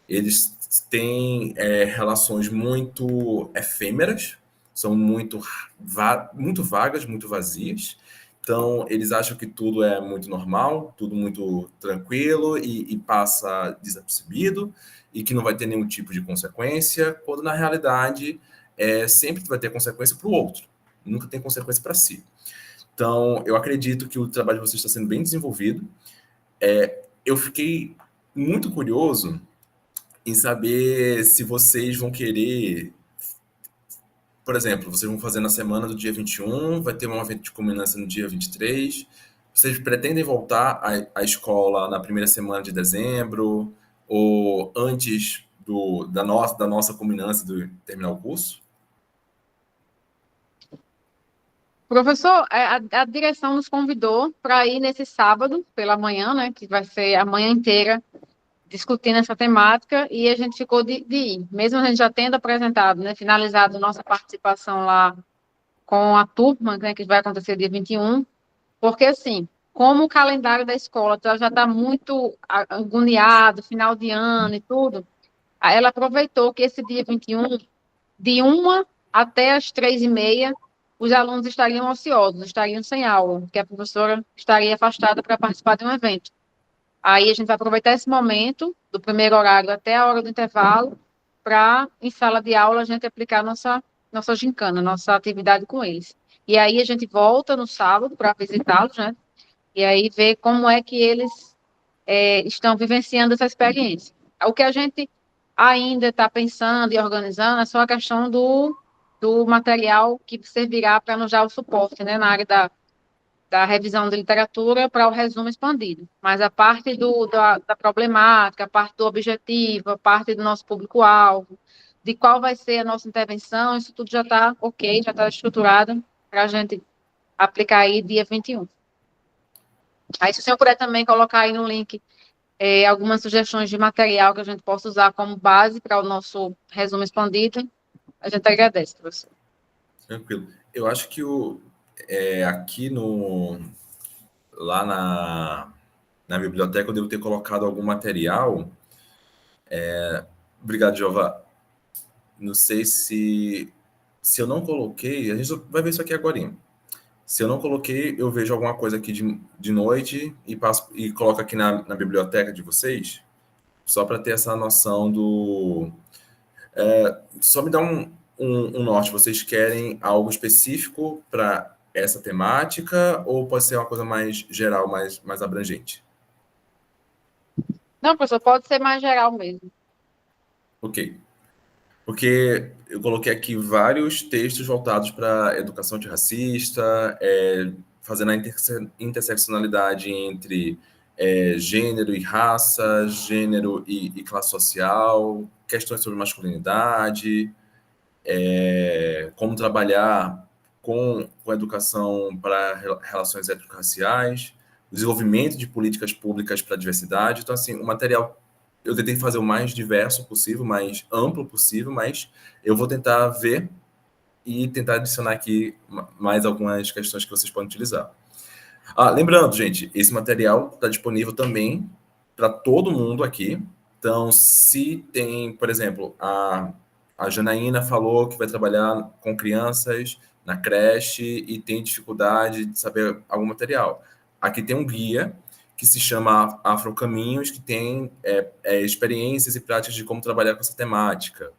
Eles têm relações muito efêmeras, são muito vagas, muito vazias. Então, eles acham que tudo é muito normal, tudo muito tranquilo e passa desapercebido e que não vai ter nenhum tipo de consequência, quando na realidade sempre vai ter consequência para o outro, nunca tem consequência para si. Então, eu acredito que o trabalho de vocês está sendo bem desenvolvido. Eu fiquei muito curioso em saber se vocês vão querer, por exemplo, vocês vão fazer na semana do dia 21, vai ter um evento de culminância no dia 23, vocês pretendem voltar à escola na primeira semana de dezembro ou antes da nossa culminância do terminar o curso? Professor, a direção nos convidou para ir nesse sábado pela manhã, né, que vai ser a manhã inteira discutindo essa temática, e a gente ficou de ir. Mesmo a gente já tendo apresentado, né, finalizado nossa participação lá com a turma, né, que vai acontecer dia 21, porque, assim, como o calendário da escola já está muito agoniado, final de ano e tudo, aí ela aproveitou que esse dia 21, de 1 até as 3h30, os alunos estariam ociosos, estariam sem aula, porque a professora estaria afastada para participar de um evento. Aí a gente vai aproveitar esse momento, do primeiro horário até a hora do intervalo, para, em sala de aula, a gente aplicar nossa gincana, nossa atividade com eles. E aí a gente volta no sábado para visitá-los, né? E aí ver como é que eles estão vivenciando essa experiência. O que a gente ainda está pensando e organizando é só a questão do material que servirá para nos dar o suporte, né, na área da revisão de literatura para o resumo expandido. Mas a parte da problemática, a parte do objetivo, a parte do nosso público-alvo, de qual vai ser a nossa intervenção, isso tudo já está ok, já está estruturado para a gente aplicar aí dia 21. Aí, se o senhor puder também colocar aí no link algumas sugestões de material que a gente possa usar como base para o nosso resumo expandido, a gente agradece, professor. Tranquilo. Eu acho que aqui lá na biblioteca eu devo ter colocado algum material. Obrigado, Jeová. Não sei se eu não coloquei, a gente vai ver isso aqui agora. Se eu não coloquei, eu vejo alguma coisa aqui de noite e coloco aqui na biblioteca de vocês, só para ter essa noção só me dá um norte. Vocês querem algo específico para essa temática ou pode ser uma coisa mais geral, mais abrangente? Não, professor, pode ser mais geral mesmo. Ok. Porque eu coloquei aqui vários textos voltados para educação antirracista, fazendo a interseccionalidade entre gênero e raça, gênero e classe social, questões sobre masculinidade, como trabalhar com a educação para relações étnico-raciais, desenvolvimento de políticas públicas para a diversidade. Então, assim, o material eu tentei fazer o mais diverso possível, mais amplo possível, mas eu vou tentar ver e tentar adicionar aqui mais algumas questões que vocês podem utilizar. Lembrando, gente, esse material está disponível também para todo mundo aqui. Então, se tem, por exemplo, a Janaína falou que vai trabalhar com crianças na creche e tem dificuldade de saber algum material. aqui tem um guia que se chama Afrocaminhos, que tem experiências e práticas de como trabalhar com essa temática.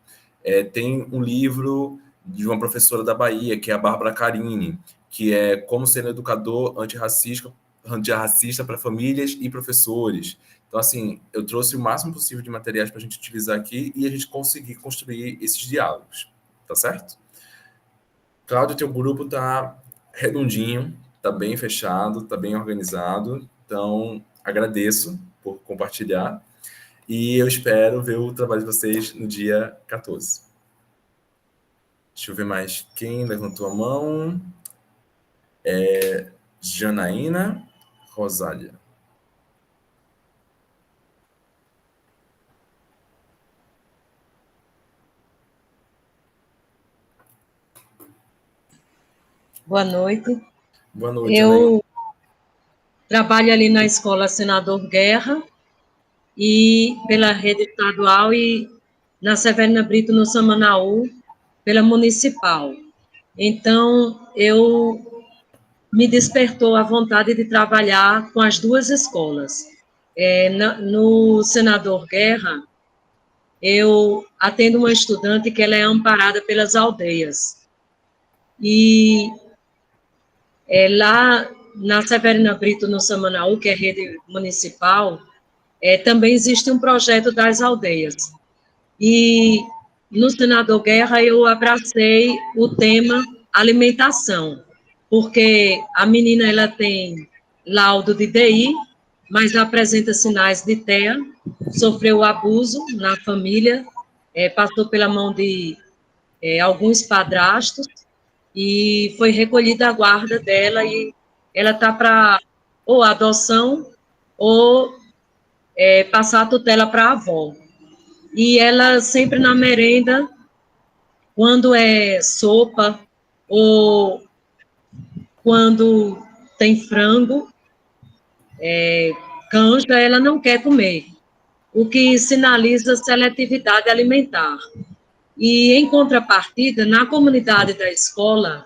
Tem um livro de uma professora da Bahia, que é a Bárbara Carini, que é Como Ser um Educador Antirracista para Famílias e Professores. Então, assim, eu trouxe o máximo possível de materiais para a gente utilizar aqui e a gente conseguir construir esses diálogos, tá certo? Cláudio, teu grupo tá redondinho, tá bem fechado, tá bem organizado, então agradeço por compartilhar e eu espero ver o trabalho de vocês no dia 14. Deixa eu ver mais quem levantou a mão. Janaína Rosália. Boa noite. Boa noite, Eu Janaína. trabalho ali na Escola Senador Guerra e pela rede estadual e na Severina Brito, no Samanaú, pela municipal. Então, me despertou a vontade de trabalhar com as duas escolas. No Senador Guerra, eu atendo uma estudante que ela é amparada pelas aldeias. E lá na Severina Brito, no Samanaú, que é rede municipal, também existe um projeto das aldeias. E no Senador Guerra eu abracei o tema alimentação, porque a menina ela tem laudo de DI, mas apresenta sinais de TEA, sofreu abuso na família, passou pela mão de alguns padrastos, e foi recolhida a guarda dela, e ela está para ou adoção, ou passar a tutela para a avó. E ela sempre na merenda, quando é sopa, ou quando tem frango, canja, ela não quer comer, o que sinaliza seletividade alimentar. E, em contrapartida, na comunidade da escola,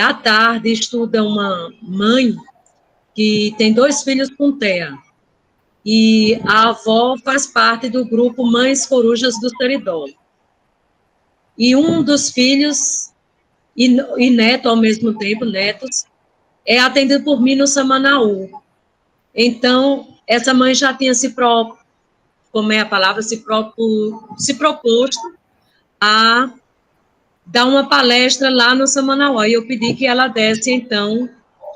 à tarde, estuda uma mãe que tem 2 filhos com TEA, e a avó faz parte do grupo Mães Corujas do Seridó. E um dos filhos, e neto ao mesmo tempo, netos, é atendido por mim no Samanaú. Então, essa mãe já tinha se proposto a dar uma palestra lá no Samanaú. E eu pedi que ela desse, então,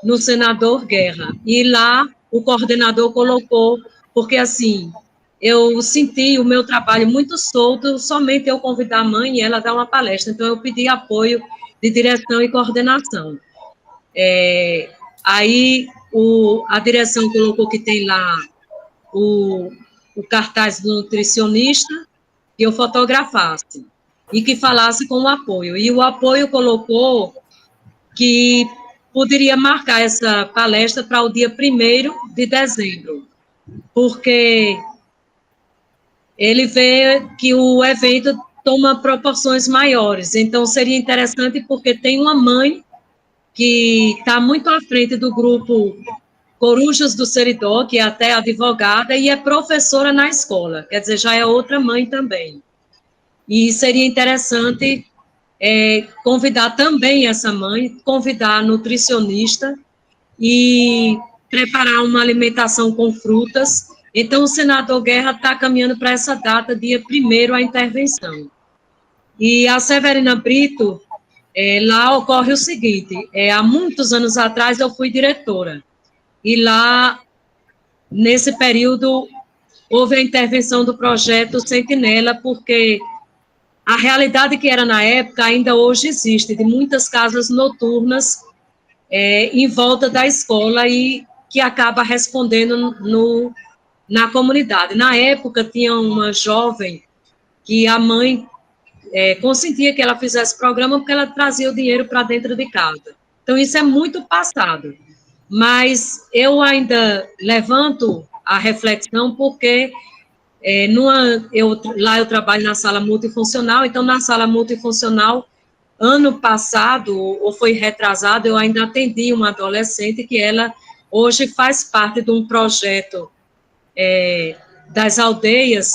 no Senador Guerra. E lá o coordenador colocou, porque, assim, eu senti o meu trabalho muito solto, somente eu convidar a mãe e ela dar uma palestra. Então, eu pedi apoio de direção e coordenação. Aí, a direção colocou que tem lá o cartaz do nutricionista, que eu fotografasse e que falasse com o apoio. E o apoio colocou que poderia marcar essa palestra para o dia 1º de dezembro, porque ele vê que o evento toma proporções maiores. Então, seria interessante, porque tem uma mãe que está muito à frente do grupo Corujas do Seridó, que é até advogada, e é professora na escola, quer dizer, já é outra mãe também. E seria interessante convidar também essa mãe, convidar a nutricionista e preparar uma alimentação com frutas. Então, o Senador Guerra está caminhando para essa data, dia 1º, a intervenção. E a Severina Brito, lá ocorre o seguinte, há muitos anos atrás eu fui diretora, e lá, nesse período, houve a intervenção do projeto Sentinela, porque a realidade que era na época ainda hoje existe, de muitas casas noturnas em volta da escola, e que acaba respondendo na comunidade. Na época, tinha uma jovem que a mãe consentia que ela fizesse programa, porque ela trazia o dinheiro para dentro de casa. Então, isso é muito passado. Mas eu ainda levanto a reflexão, porque lá eu trabalho na sala multifuncional. Então, na sala multifuncional, ano passado, ou foi retrasado, eu ainda atendi uma adolescente que ela hoje faz parte de um projeto das aldeias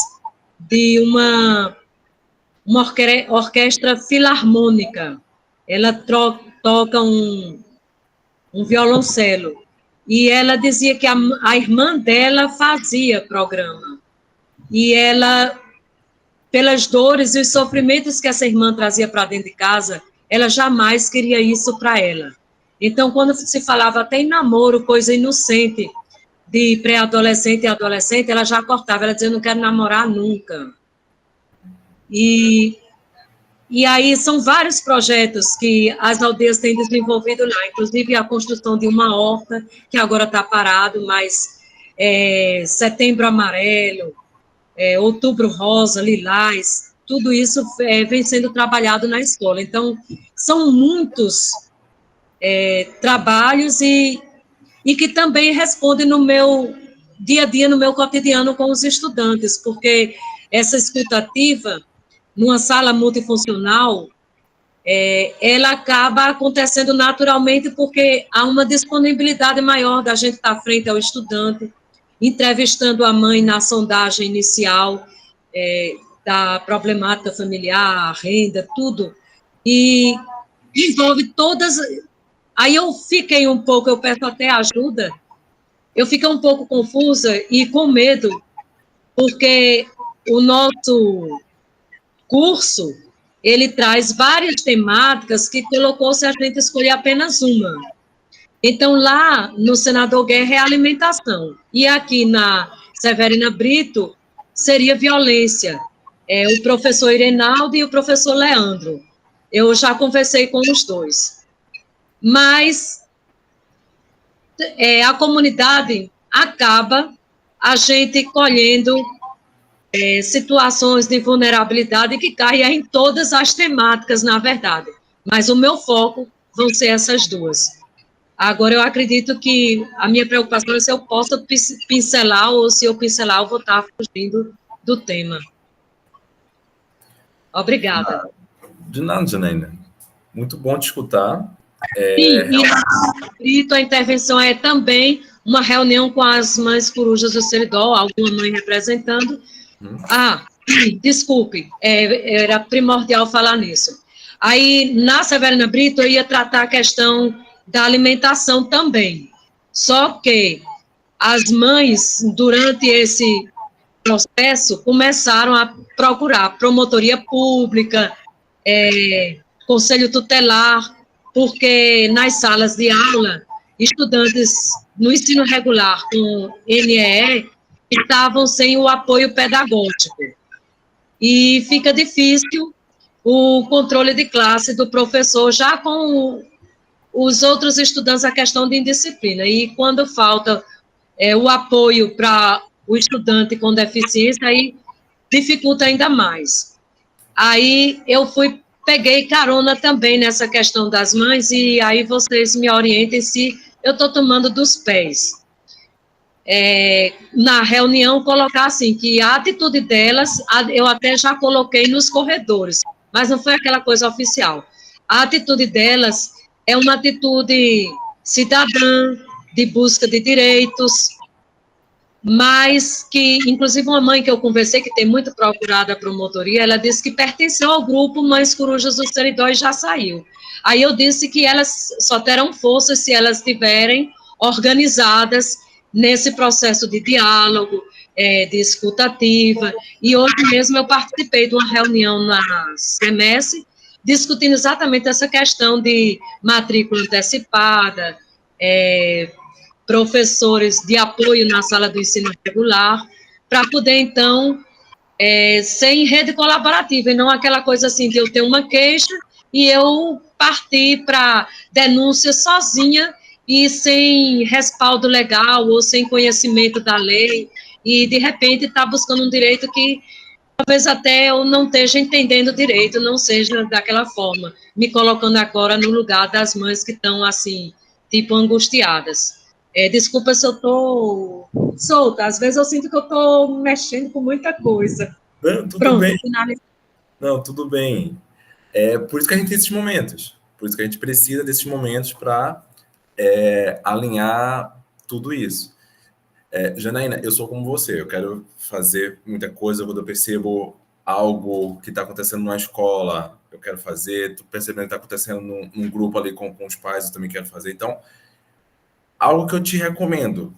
de uma orquestra filarmônica. Ela toca um violoncelo. E ela dizia que a irmã dela fazia programa. E ela, pelas dores e os sofrimentos que essa irmã trazia para dentro de casa, ela jamais queria isso para ela. Então, quando se falava até em namoro, coisa inocente, de pré-adolescente e adolescente, ela já cortava, ela dizia, eu não quero namorar nunca. E aí são vários projetos que as aldeias têm desenvolvido lá, inclusive a construção de uma horta, que agora está parado, mas Setembro Amarelo, Outubro Rosa, Lilás, tudo isso vem sendo trabalhado na escola. Então, são muitos trabalhos e que também respondem no meu dia a dia, no meu cotidiano com os estudantes, porque essa escutativa, numa sala multifuncional, ela acaba acontecendo naturalmente porque há uma disponibilidade maior da gente estar frente ao estudante, entrevistando a mãe na sondagem inicial da problemática familiar, renda, tudo, e envolve todas. Aí eu fiquei um pouco, eu peço até ajuda, eu fiquei um pouco confusa e com medo, porque o nosso curso, ele traz várias temáticas que colocou se a gente escolher apenas uma. Então, lá no Senador Guerra é alimentação, e aqui na Severina Brito seria violência. O professor Irenaldo e o professor Leandro. Eu já conversei com os dois. Mas a comunidade acaba a gente colhendo situações de vulnerabilidade que caem em todas as temáticas, na verdade. Mas o meu foco vão ser essas duas. Agora, eu acredito que a minha preocupação é se eu posso pincelar, ou se eu pincelar, eu vou estar fugindo do tema. Obrigada. De nada, Janaína. Muito bom te escutar. E a intervenção é também uma reunião com as mães corujas do Seridó, alguma mãe representando. Desculpe, era primordial falar nisso. Aí, na Severina Brito, eu ia tratar a questão da alimentação também. Só que as mães, durante esse processo, começaram a procurar promotoria pública, conselho tutelar, porque nas salas de aula, estudantes no ensino regular com NEE estavam sem o apoio pedagógico. E fica difícil o controle de classe do professor, já com os outros estudantes, a questão de indisciplina. E quando falta o apoio para o estudante com deficiência, aí dificulta ainda mais. Aí eu peguei carona também nessa questão das mães, e aí vocês me orientem se eu estou tomando dos pés. Na reunião, colocar assim, que a atitude delas, eu até já coloquei nos corredores, mas não foi aquela coisa oficial. A atitude delas é uma atitude cidadã, de busca de direitos, mas que, inclusive, uma mãe que eu conversei, que tem muito procurado a promotoria, ela disse que pertenceu ao grupo Mães Corujas do Seridó e já saiu. Aí eu disse que elas só terão força se elas estiverem organizadas nesse processo de diálogo, de escutativa, e hoje mesmo eu participei de uma reunião na CEMES, discutindo exatamente essa questão de matrícula antecipada, professores de apoio na sala do ensino regular, para poder, então, ser em rede colaborativa, e não aquela coisa assim de eu ter uma queixa e eu partir para denúncia sozinha e sem respaldo legal ou sem conhecimento da lei, e, de repente, está buscando um direito que talvez até eu não esteja entendendo direito, não seja daquela forma, me colocando agora no lugar das mães que estão, assim, tipo, angustiadas. Desculpa se eu estou solta, às vezes eu sinto que eu estou mexendo com muita coisa. Não, tudo Pronto, bem. finalizei. Não, tudo bem. Por isso que a gente tem esses momentos, por isso que a gente precisa desses momentos para alinhar tudo isso. Janaína, eu sou como você, eu quero fazer muita coisa, quando eu percebo algo que está acontecendo na escola, eu quero fazer, estou percebendo que está acontecendo num grupo ali com os pais, eu também quero fazer. Então, algo que eu te recomendo,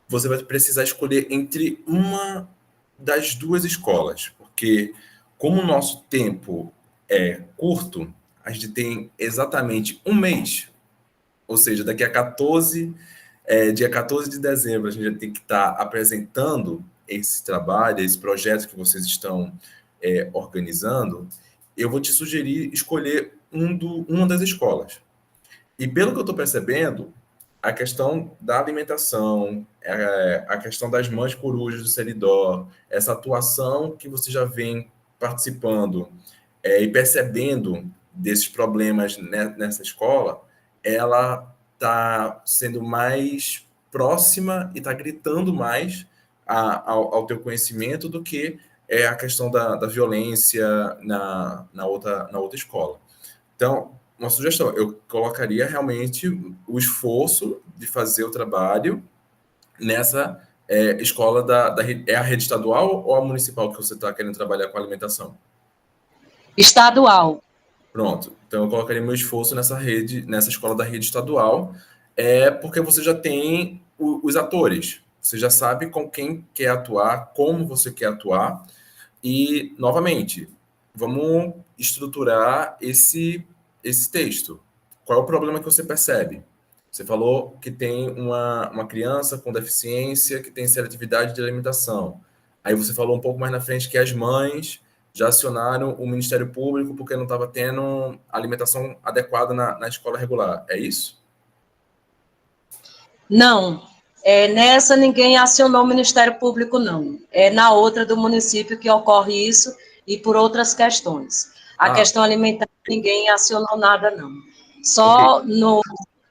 você vai precisar escolher entre uma das duas escolas, porque como o nosso tempo é curto, a gente tem exatamente um mês, ou seja, daqui a dia 14 de dezembro, a gente já tem que estar apresentando esse trabalho, esse projeto que vocês estão organizando. Eu vou te sugerir escolher uma das escolas. E pelo que eu estou percebendo, a questão da alimentação, a questão das mães corujas do Seridó, essa atuação que você já vem participando e percebendo desses problemas nessa escola, ela está sendo mais próxima e está gritando mais ao teu conhecimento do que a questão da violência na outra escola. Então, uma sugestão, eu colocaria realmente o esforço de fazer o trabalho nessa escola é a rede estadual ou a municipal que você está querendo trabalhar com alimentação? Estadual. Pronto. Então, eu colocaria meu esforço nessa escola da rede estadual, porque você já tem os atores. Você já sabe com quem quer atuar, como você quer atuar. E, novamente, vamos estruturar esse texto. Qual é o problema que você percebe? Você falou que tem uma criança com deficiência que tem seletividade de alimentação. Aí você falou um pouco mais na frente que as mães já acionaram o Ministério Público porque não estava tendo alimentação adequada na escola regular. É isso? Não. Nessa ninguém acionou o Ministério Público, não. É na outra do município que ocorre isso e por outras questões. A questão alimentar, ninguém acionou nada, não. Só okay.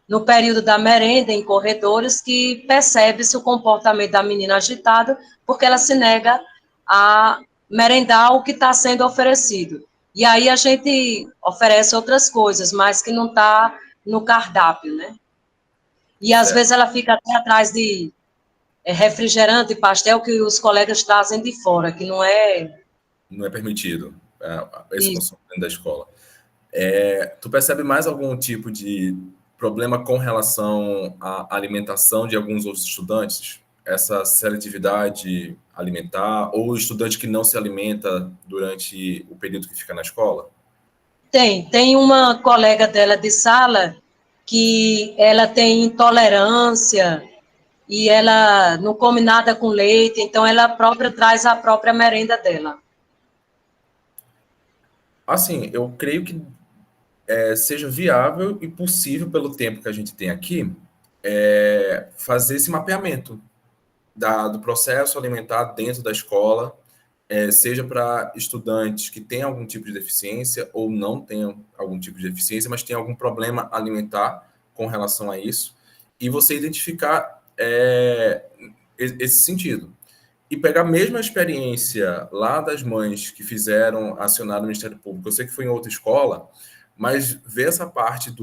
No período da merenda, em corredores, que percebe-se o comportamento da menina agitada, porque ela se nega a merendar o que está sendo oferecido. E aí a gente oferece outras coisas, mas que não está no cardápio, né? E às vezes ela fica até atrás de refrigerante e pastel que os colegas trazem de fora, que não é... Não é permitido, esse consumo dentro da escola. Tu percebe mais algum tipo de problema com relação à alimentação de alguns outros estudantes? Essa seletividade alimentar, ou o estudante que não se alimenta durante o período que fica na escola? Tem uma colega dela de sala que ela tem intolerância e ela não come nada com leite, então ela própria traz a própria merenda dela. Assim, eu creio que seja viável e possível, pelo tempo que a gente tem aqui, fazer esse mapeamento do processo alimentar dentro da escola, seja para estudantes que têm algum tipo de deficiência ou não tenham algum tipo de deficiência, mas tem algum problema alimentar com relação a isso, e você identificar esse sentido. E pegar a mesma experiência lá das mães que acionaram o Ministério Público, eu sei que foi em outra escola, mas ver essa parte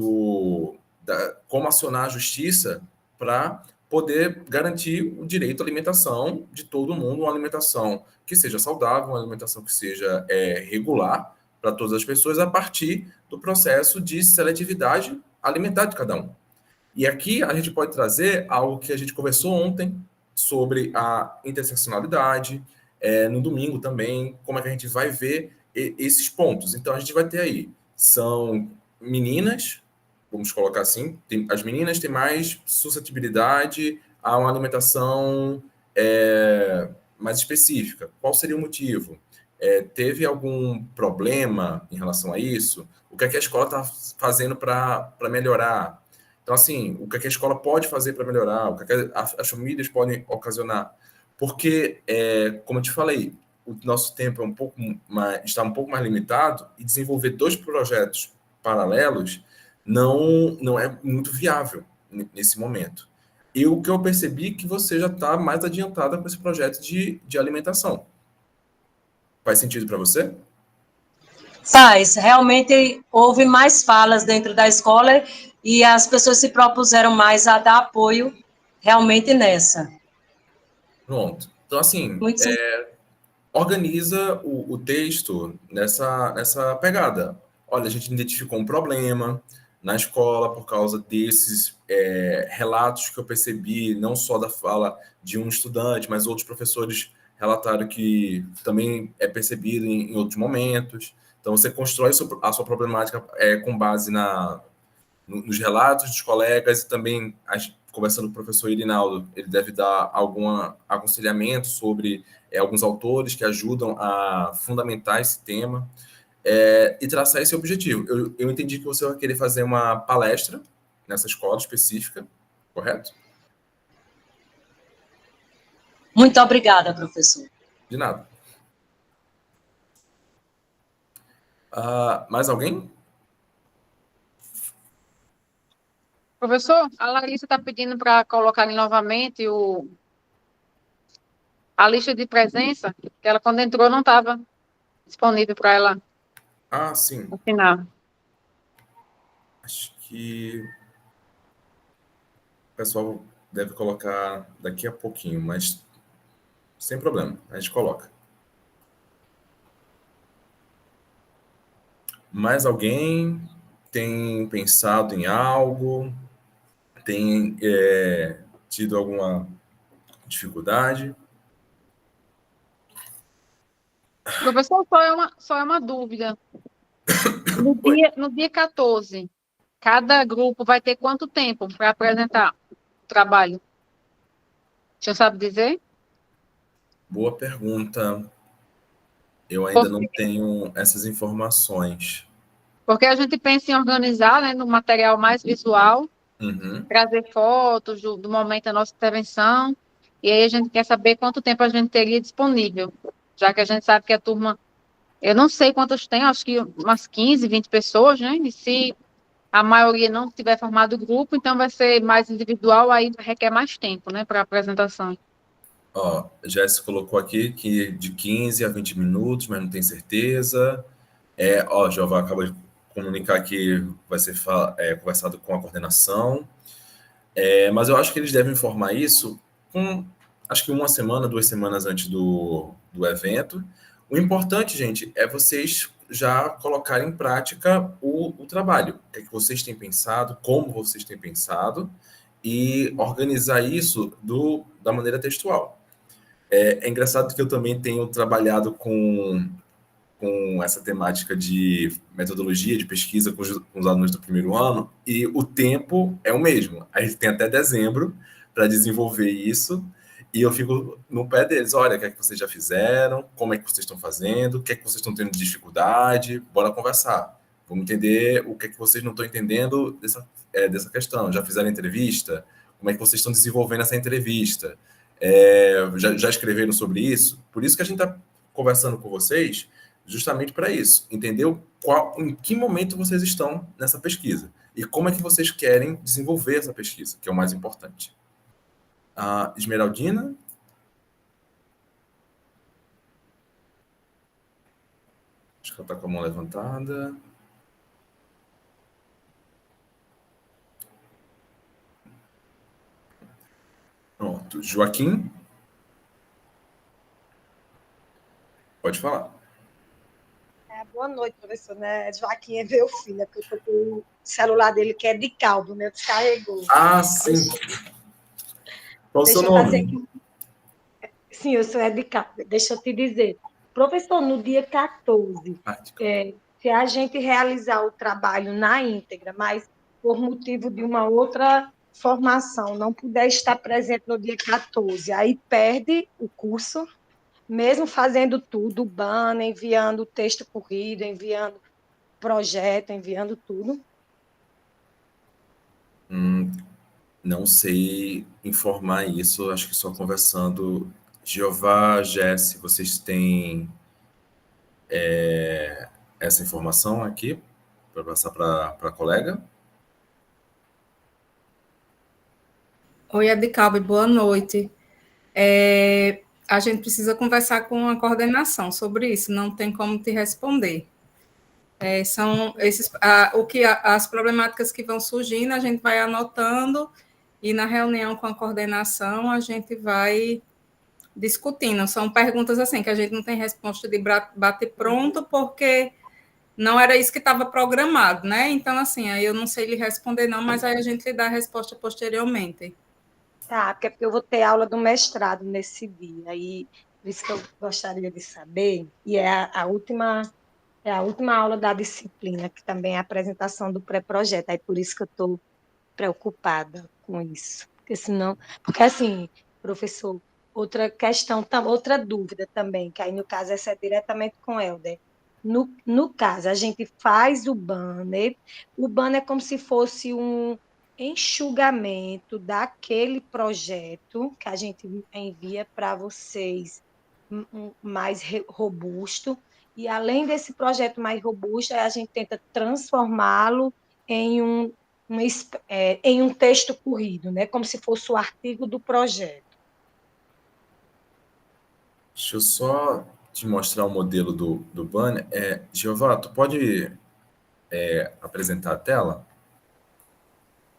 como acionar a justiça para poder garantir o direito à alimentação de todo mundo, uma alimentação que seja saudável, uma alimentação que seja regular para todas as pessoas, a partir do processo de seletividade alimentar de cada um. E aqui a gente pode trazer algo que a gente conversou ontem sobre a interseccionalidade, no domingo também, como é que a gente vai ver esses pontos. Então, a gente vai ter aí, são meninas, vamos colocar assim, as meninas têm mais suscetibilidade a uma alimentação mais específica. Qual seria o motivo? Teve algum problema em relação a isso? O que é que a escola está fazendo para melhorar? Então, assim, o que é que a escola pode fazer para melhorar? O que é que as famílias podem ocasionar? Porque, como eu te falei, o nosso tempo está um pouco mais limitado e desenvolver 2 projetos paralelos não é muito viável nesse momento. E o que eu percebi é que você já está mais adiantada com esse projeto de alimentação. Faz sentido para você? Faz. Realmente houve mais falas dentro da escola e as pessoas se propuseram mais a dar apoio realmente nessa. Pronto. Então, assim, Muito organiza o texto nessa pegada. Olha, a gente identificou um problema na escola por causa desses relatos que eu percebi, não só da fala de um estudante, mas outros professores relataram que também é percebido em outros momentos. Então, você constrói a sua problemática com base nos relatos dos colegas e também conversando com o professor Irinaldo, ele deve dar algum aconselhamento sobre alguns autores que ajudam a fundamentar esse tema e traçar esse objetivo. Eu entendi que você vai querer fazer uma palestra nessa escola específica, correto? Muito obrigada, professor. De nada. Mais alguém? Professor, a Larissa está pedindo para colocarem novamente a lista de presença, que ela, quando entrou, não estava disponível para ela Sim. assinar. Acho que o pessoal deve colocar daqui a pouquinho, mas sem problema, a gente coloca. Mais alguém tem pensado em algo? Tem tido alguma dificuldade? Professor, só é uma dúvida. No dia 14, cada grupo vai ter quanto tempo para apresentar o trabalho? O senhor sabe dizer? Boa pergunta. Eu ainda não tenho essas informações. Porque a gente pensa em organizar, né, no material mais visual, Uhum. trazer fotos do momento da nossa intervenção, e aí a gente quer saber quanto tempo a gente teria disponível, já que a gente sabe que a turma, eu não sei quantas tem, acho que umas 15, 20 pessoas, né? E se a maioria não tiver formado grupo, então vai ser mais individual, aí requer mais tempo, né, para a apresentação. Jéssica colocou aqui que de 15 a 20 minutos, mas não tem certeza. Jeová acaba de comunicar que vai ser conversado com a coordenação. Mas eu acho que eles devem informar isso acho que 1 semana, 2 semanas antes do evento. O importante, gente, é vocês já colocarem em prática o trabalho. O que é que vocês têm pensado, como vocês têm pensado, e organizar isso da maneira textual. É engraçado que eu também tenho trabalhado com essa temática de metodologia de pesquisa com os alunos do primeiro ano, e o tempo é o mesmo. A gente tem até dezembro para desenvolver isso, e eu fico no pé deles. Olha, o que é que vocês já fizeram? Como é que vocês estão fazendo? O que é que vocês estão tendo de dificuldade? Bora conversar. Vamos entender o que é que vocês não estão entendendo dessa questão. Já fizeram entrevista? Como é que vocês estão desenvolvendo essa entrevista? Já escreveram sobre isso? Por isso que a gente está conversando com vocês, justamente para isso, entendeu? Em que momento vocês estão nessa pesquisa e como é que vocês querem desenvolver essa pesquisa, que é o mais importante. Esmeraldina? Acho que ela está com a mão levantada. Pronto. Joaquim? Pode falar. Boa noite, professor. Né? Joaquim é meu filho, porque eu tô com o celular dele que é de caldo, meu descarregou. Sim. Qual o seu nome? Sim, eu sou de caldo. Deixa eu te dizer. Professor, no dia 14, se a gente realizar o trabalho na íntegra, mas por motivo de uma outra formação não puder estar presente no dia 14, aí perde o curso, mesmo fazendo tudo, banner, enviando o texto corrido, enviando projeto, enviando tudo. Não sei informar isso, acho que só conversando. Jeová, Jesse, vocês têm essa informação aqui para passar para a colega? Oi, Edicalbe, boa noite. A gente precisa conversar com a coordenação sobre isso, não tem como te responder. São as problemáticas que vão surgindo, a gente vai anotando e na reunião com a coordenação a gente vai discutindo. São perguntas assim que a gente não tem resposta de bate pronto, porque não era isso que estava programado, né? Então, assim, aí eu não sei lhe responder não, mas aí a gente lhe dá a resposta posteriormente. Tá, porque eu vou ter aula do mestrado nesse dia, e por isso que eu gostaria de saber, e é a última aula da disciplina, que também é a apresentação do pré-projeto, aí por isso que eu estou preocupada com isso. Porque assim, professor, outra questão, outra dúvida também, que aí no caso essa é diretamente com o Helder. No caso, a gente faz o banner é como se fosse um enxugamento daquele projeto que a gente envia para vocês mais robusto, e além desse projeto mais robusto, a gente tenta transformá-lo em em um texto corrido, né? Como se fosse o artigo do projeto. Deixa eu só te mostrar o modelo do banner. Jeová, tu pode apresentar a tela?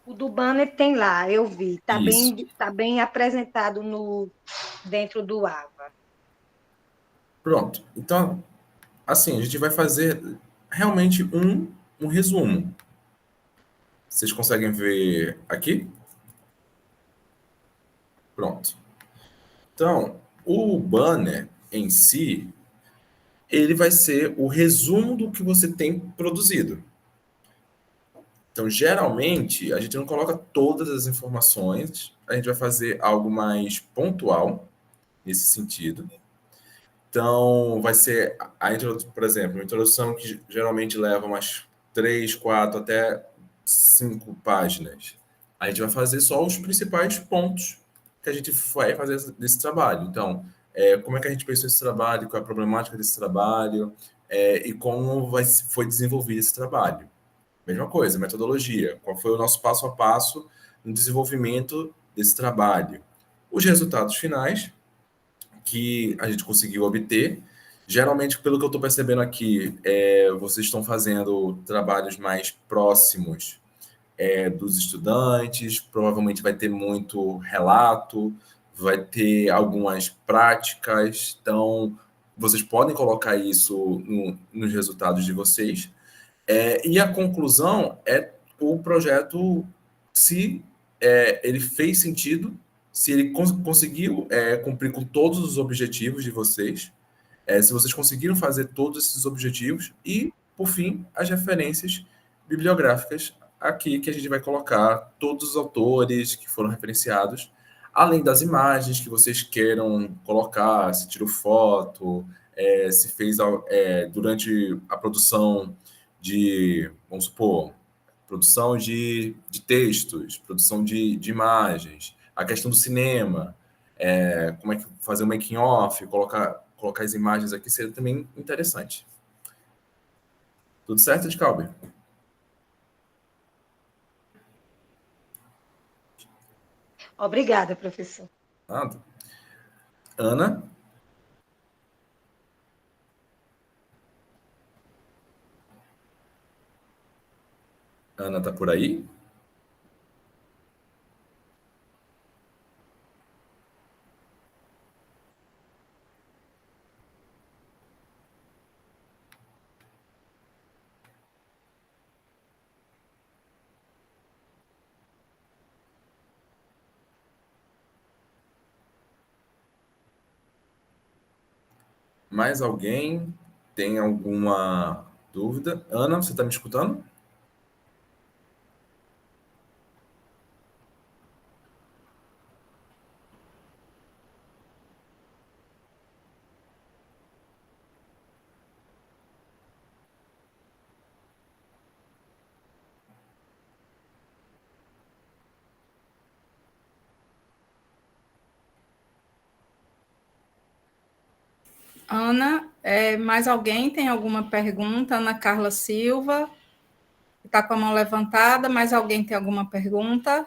O do banner tem lá, eu vi. Isso. Tá bem apresentado dentro do AVA. Pronto. Então, assim, a gente vai fazer realmente um resumo. Vocês conseguem ver aqui? Pronto. Então, o banner em si, ele vai ser o resumo do que você tem produzido. Então, geralmente, a gente não coloca todas as informações, a gente vai fazer algo mais pontual nesse sentido. Então, vai ser a introdução, por exemplo, uma introdução que geralmente leva umas 3, 4, até 5 páginas. A gente vai fazer só os principais pontos que a gente vai fazer desse trabalho. Então, como é que a gente pensou esse trabalho, qual é a problemática desse trabalho, e como foi desenvolvido esse trabalho. Mesma coisa, metodologia. Qual foi o nosso passo a passo no desenvolvimento desse trabalho? Os resultados finais que a gente conseguiu obter. Geralmente, pelo que eu estou percebendo aqui, vocês estão fazendo trabalhos mais próximos dos estudantes, provavelmente vai ter muito relato, vai ter algumas práticas, então vocês podem colocar isso nos resultados de vocês. E a conclusão é o projeto, se ele fez sentido, se ele conseguiu cumprir com todos os objetivos de vocês, se vocês conseguiram fazer todos esses objetivos e, por fim, as referências bibliográficas aqui que a gente vai colocar todos os autores que foram referenciados, além das imagens que vocês queiram colocar, se tirou foto, se fez durante a produção vamos supor, produção de textos, produção de imagens, a questão do cinema, como é que fazer um making off, colocar as imagens aqui seria também interessante. Tudo certo, Edcalbe? Obrigada, professor. Nada. Ana? Ana tá por aí? Mais alguém tem alguma dúvida? Ana, você está me escutando? Ana, mais alguém tem alguma pergunta? Ana Carla Silva, está com a mão levantada, mais alguém tem alguma pergunta?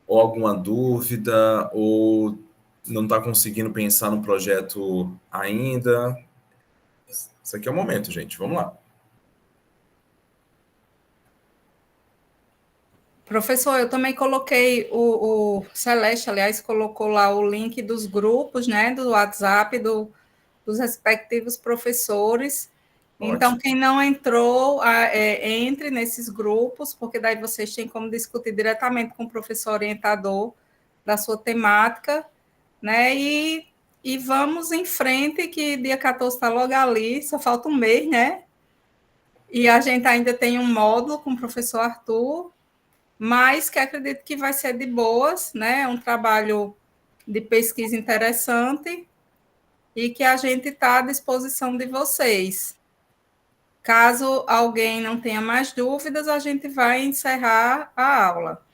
Ou alguma dúvida, ou não está conseguindo pensar no projeto ainda? Isso aqui é o momento, gente. Vamos lá. Professor, eu também coloquei, o Celeste, aliás, colocou lá o link dos grupos, né, do WhatsApp, dos respectivos professores. Então, Ótimo. quem não entrou, entre nesses grupos, porque daí vocês têm como discutir diretamente com o professor orientador da sua temática, né, e vamos em frente, que dia 14 está logo ali, só falta um mês, né? E a gente ainda tem um módulo com o professor Arthur, mas que acredito que vai ser de boas, né? É um trabalho de pesquisa interessante e que a gente está à disposição de vocês. Caso alguém não tenha mais dúvidas, a gente vai encerrar a aula.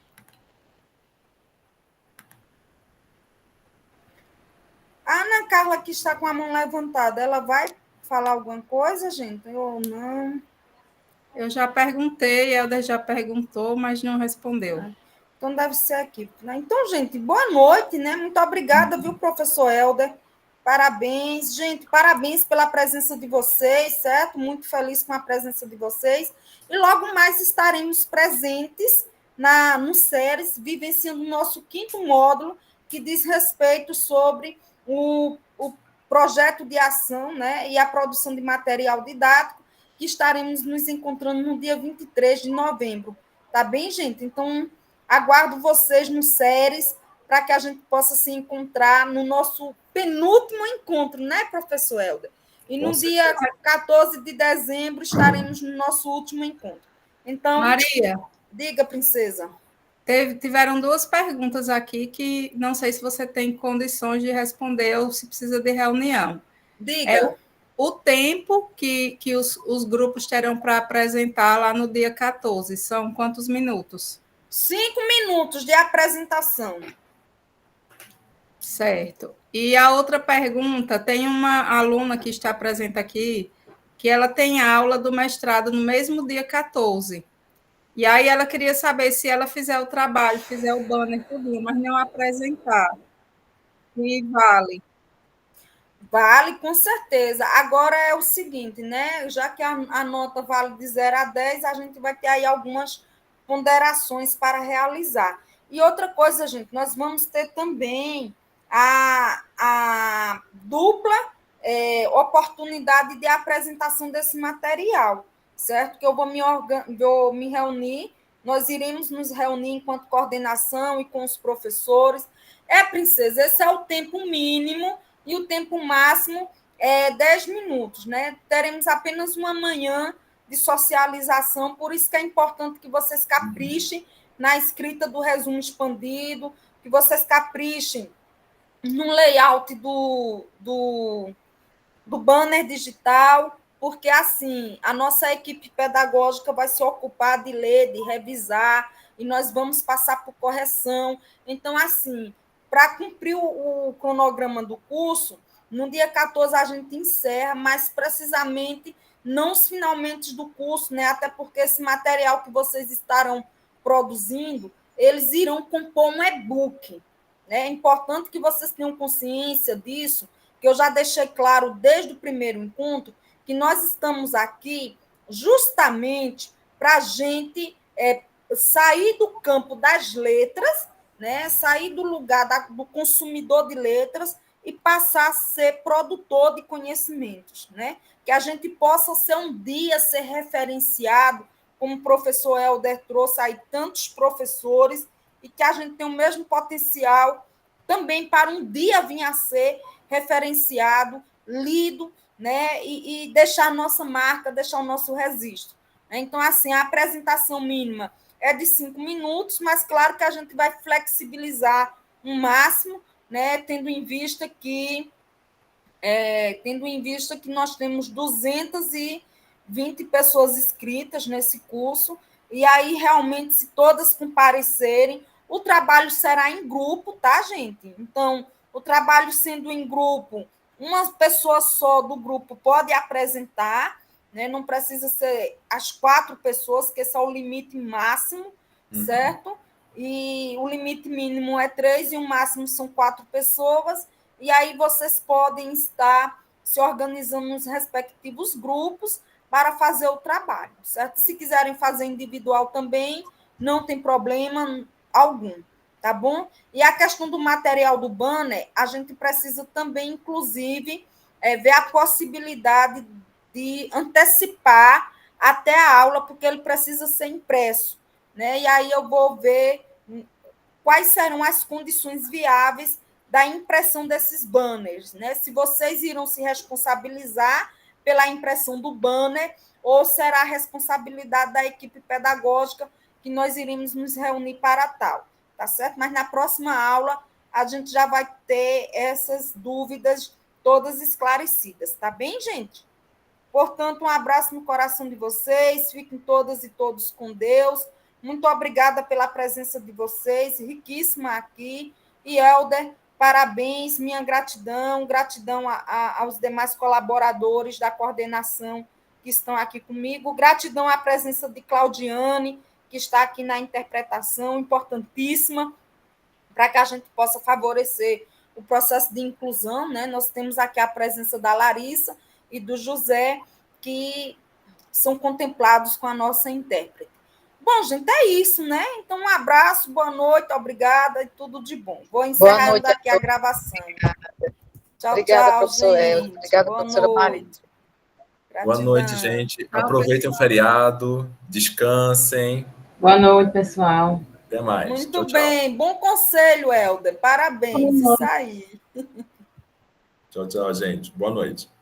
A Ana Carla, que está com a mão levantada, ela vai falar alguma coisa, gente? Ou não? Eu já perguntei, Helder já perguntou, mas não respondeu. Então, deve ser aqui. Então, gente, boa noite, né? Muito obrigada, viu, professor Helder? Parabéns, gente, parabéns pela presença de vocês, certo? Muito feliz com a presença de vocês. E logo mais estaremos presentes no SERES, vivenciando o nosso 5º módulo, que diz respeito sobre o projeto de ação, né, e a produção de material didático, que estaremos nos encontrando no dia 23 de novembro. Tá bem, gente? Então, aguardo vocês no SERES para que a gente possa se encontrar no nosso penúltimo encontro, né, professor Helder? E no dia 14 de dezembro estaremos no nosso último encontro. Então, Maria, diga, princesa. Tiveram 2 perguntas aqui que não sei se você tem condições de responder ou se precisa de reunião. Diga. O tempo que os grupos terão para apresentar lá no dia 14, são quantos minutos? 5 minutos de apresentação. Certo. E a outra pergunta, tem uma aluna que está presente aqui, que ela tem aula do mestrado no mesmo dia 14. E aí ela queria saber se ela fizer o trabalho, fizer o banner, tudo, mas não apresentar. E vale. Vale, com certeza. Agora é o seguinte, né? Já que a nota vale de 0 a 10, a gente vai ter aí algumas ponderações para realizar. E outra coisa, gente, nós vamos ter também a dupla oportunidade de apresentação desse material, certo? Que eu vou me reunir, nós iremos nos reunir enquanto coordenação e com os professores. Princesa, esse é o tempo mínimo e o tempo máximo é 10 minutos, né? Teremos apenas uma manhã de socialização, por isso que é importante que vocês caprichem na escrita do resumo expandido, que vocês caprichem no layout do banner digital, porque, assim, a nossa equipe pedagógica vai se ocupar de ler, de revisar, e nós vamos passar por correção. Então, assim, para cumprir o cronograma do curso, no dia 14 a gente encerra, mas precisamente não os finalmente do curso, né? Até porque esse material que vocês estarão produzindo, eles irão compor um e-book. Né? É importante que vocês tenham consciência disso, que eu já deixei claro desde o primeiro encontro, que nós estamos aqui justamente para a gente sair do campo das letras, né? Sair do lugar do consumidor de letras e passar a ser produtor de conhecimentos, né? Que a gente possa um dia ser referenciado, como o professor Helder trouxe aí tantos professores, e que a gente tem o mesmo potencial também para um dia vir a ser referenciado, lido, né? E deixar a nossa marca, deixar o nosso registro. Então, assim, a apresentação mínima é de 5 minutos, mas claro que a gente vai flexibilizar um máximo, né, tendo em vista que nós temos 220 pessoas inscritas nesse curso, e aí realmente, se todas comparecerem, o trabalho será em grupo, tá, gente? Então, o trabalho sendo em grupo, uma pessoa só do grupo pode apresentar, né? Não precisa ser as 4 pessoas, que esse é o limite máximo, certo? E o limite mínimo é 3 e o máximo são 4 pessoas, e aí vocês podem estar se organizando nos respectivos grupos para fazer o trabalho, certo? Se quiserem fazer individual também, não tem problema algum, tá bom? E a questão do material do banner, a gente precisa também, inclusive, ver a possibilidade de antecipar até a aula, porque ele precisa ser impresso, né? E aí eu vou ver quais serão as condições viáveis da impressão desses banners, né? Se vocês irão se responsabilizar pela impressão do banner ou será a responsabilidade da equipe pedagógica que nós iremos nos reunir para tal, tá certo? Mas na próxima aula a gente já vai ter essas dúvidas todas esclarecidas, tá bem, gente? Portanto, um abraço no coração de vocês, fiquem todas e todos com Deus. Muito obrigada pela presença de vocês, riquíssima aqui. E, Helder, parabéns, minha gratidão, gratidão aos demais colaboradores da coordenação que estão aqui comigo, gratidão à presença de Claudiane, que está aqui na interpretação, importantíssima, para que a gente possa favorecer o processo de inclusão, né? Nós temos aqui a presença da Larissa e do José, que são contemplados com a nossa intérprete. Bom, gente, é isso, né? Então, um abraço, boa noite, obrigada e tudo de bom. Vou encerrando aqui a gravação. Tchau, obrigada, tchau, professor gente. Obrigada, boa professora Maria. noite. Boa noite, gente. Aproveitem o feriado, descansem. Boa noite, pessoal. Até mais. Muito Tchau, tchau. bem. Bom conselho, Helder. Parabéns. Isso aí. Tchau, tchau, gente. Boa noite.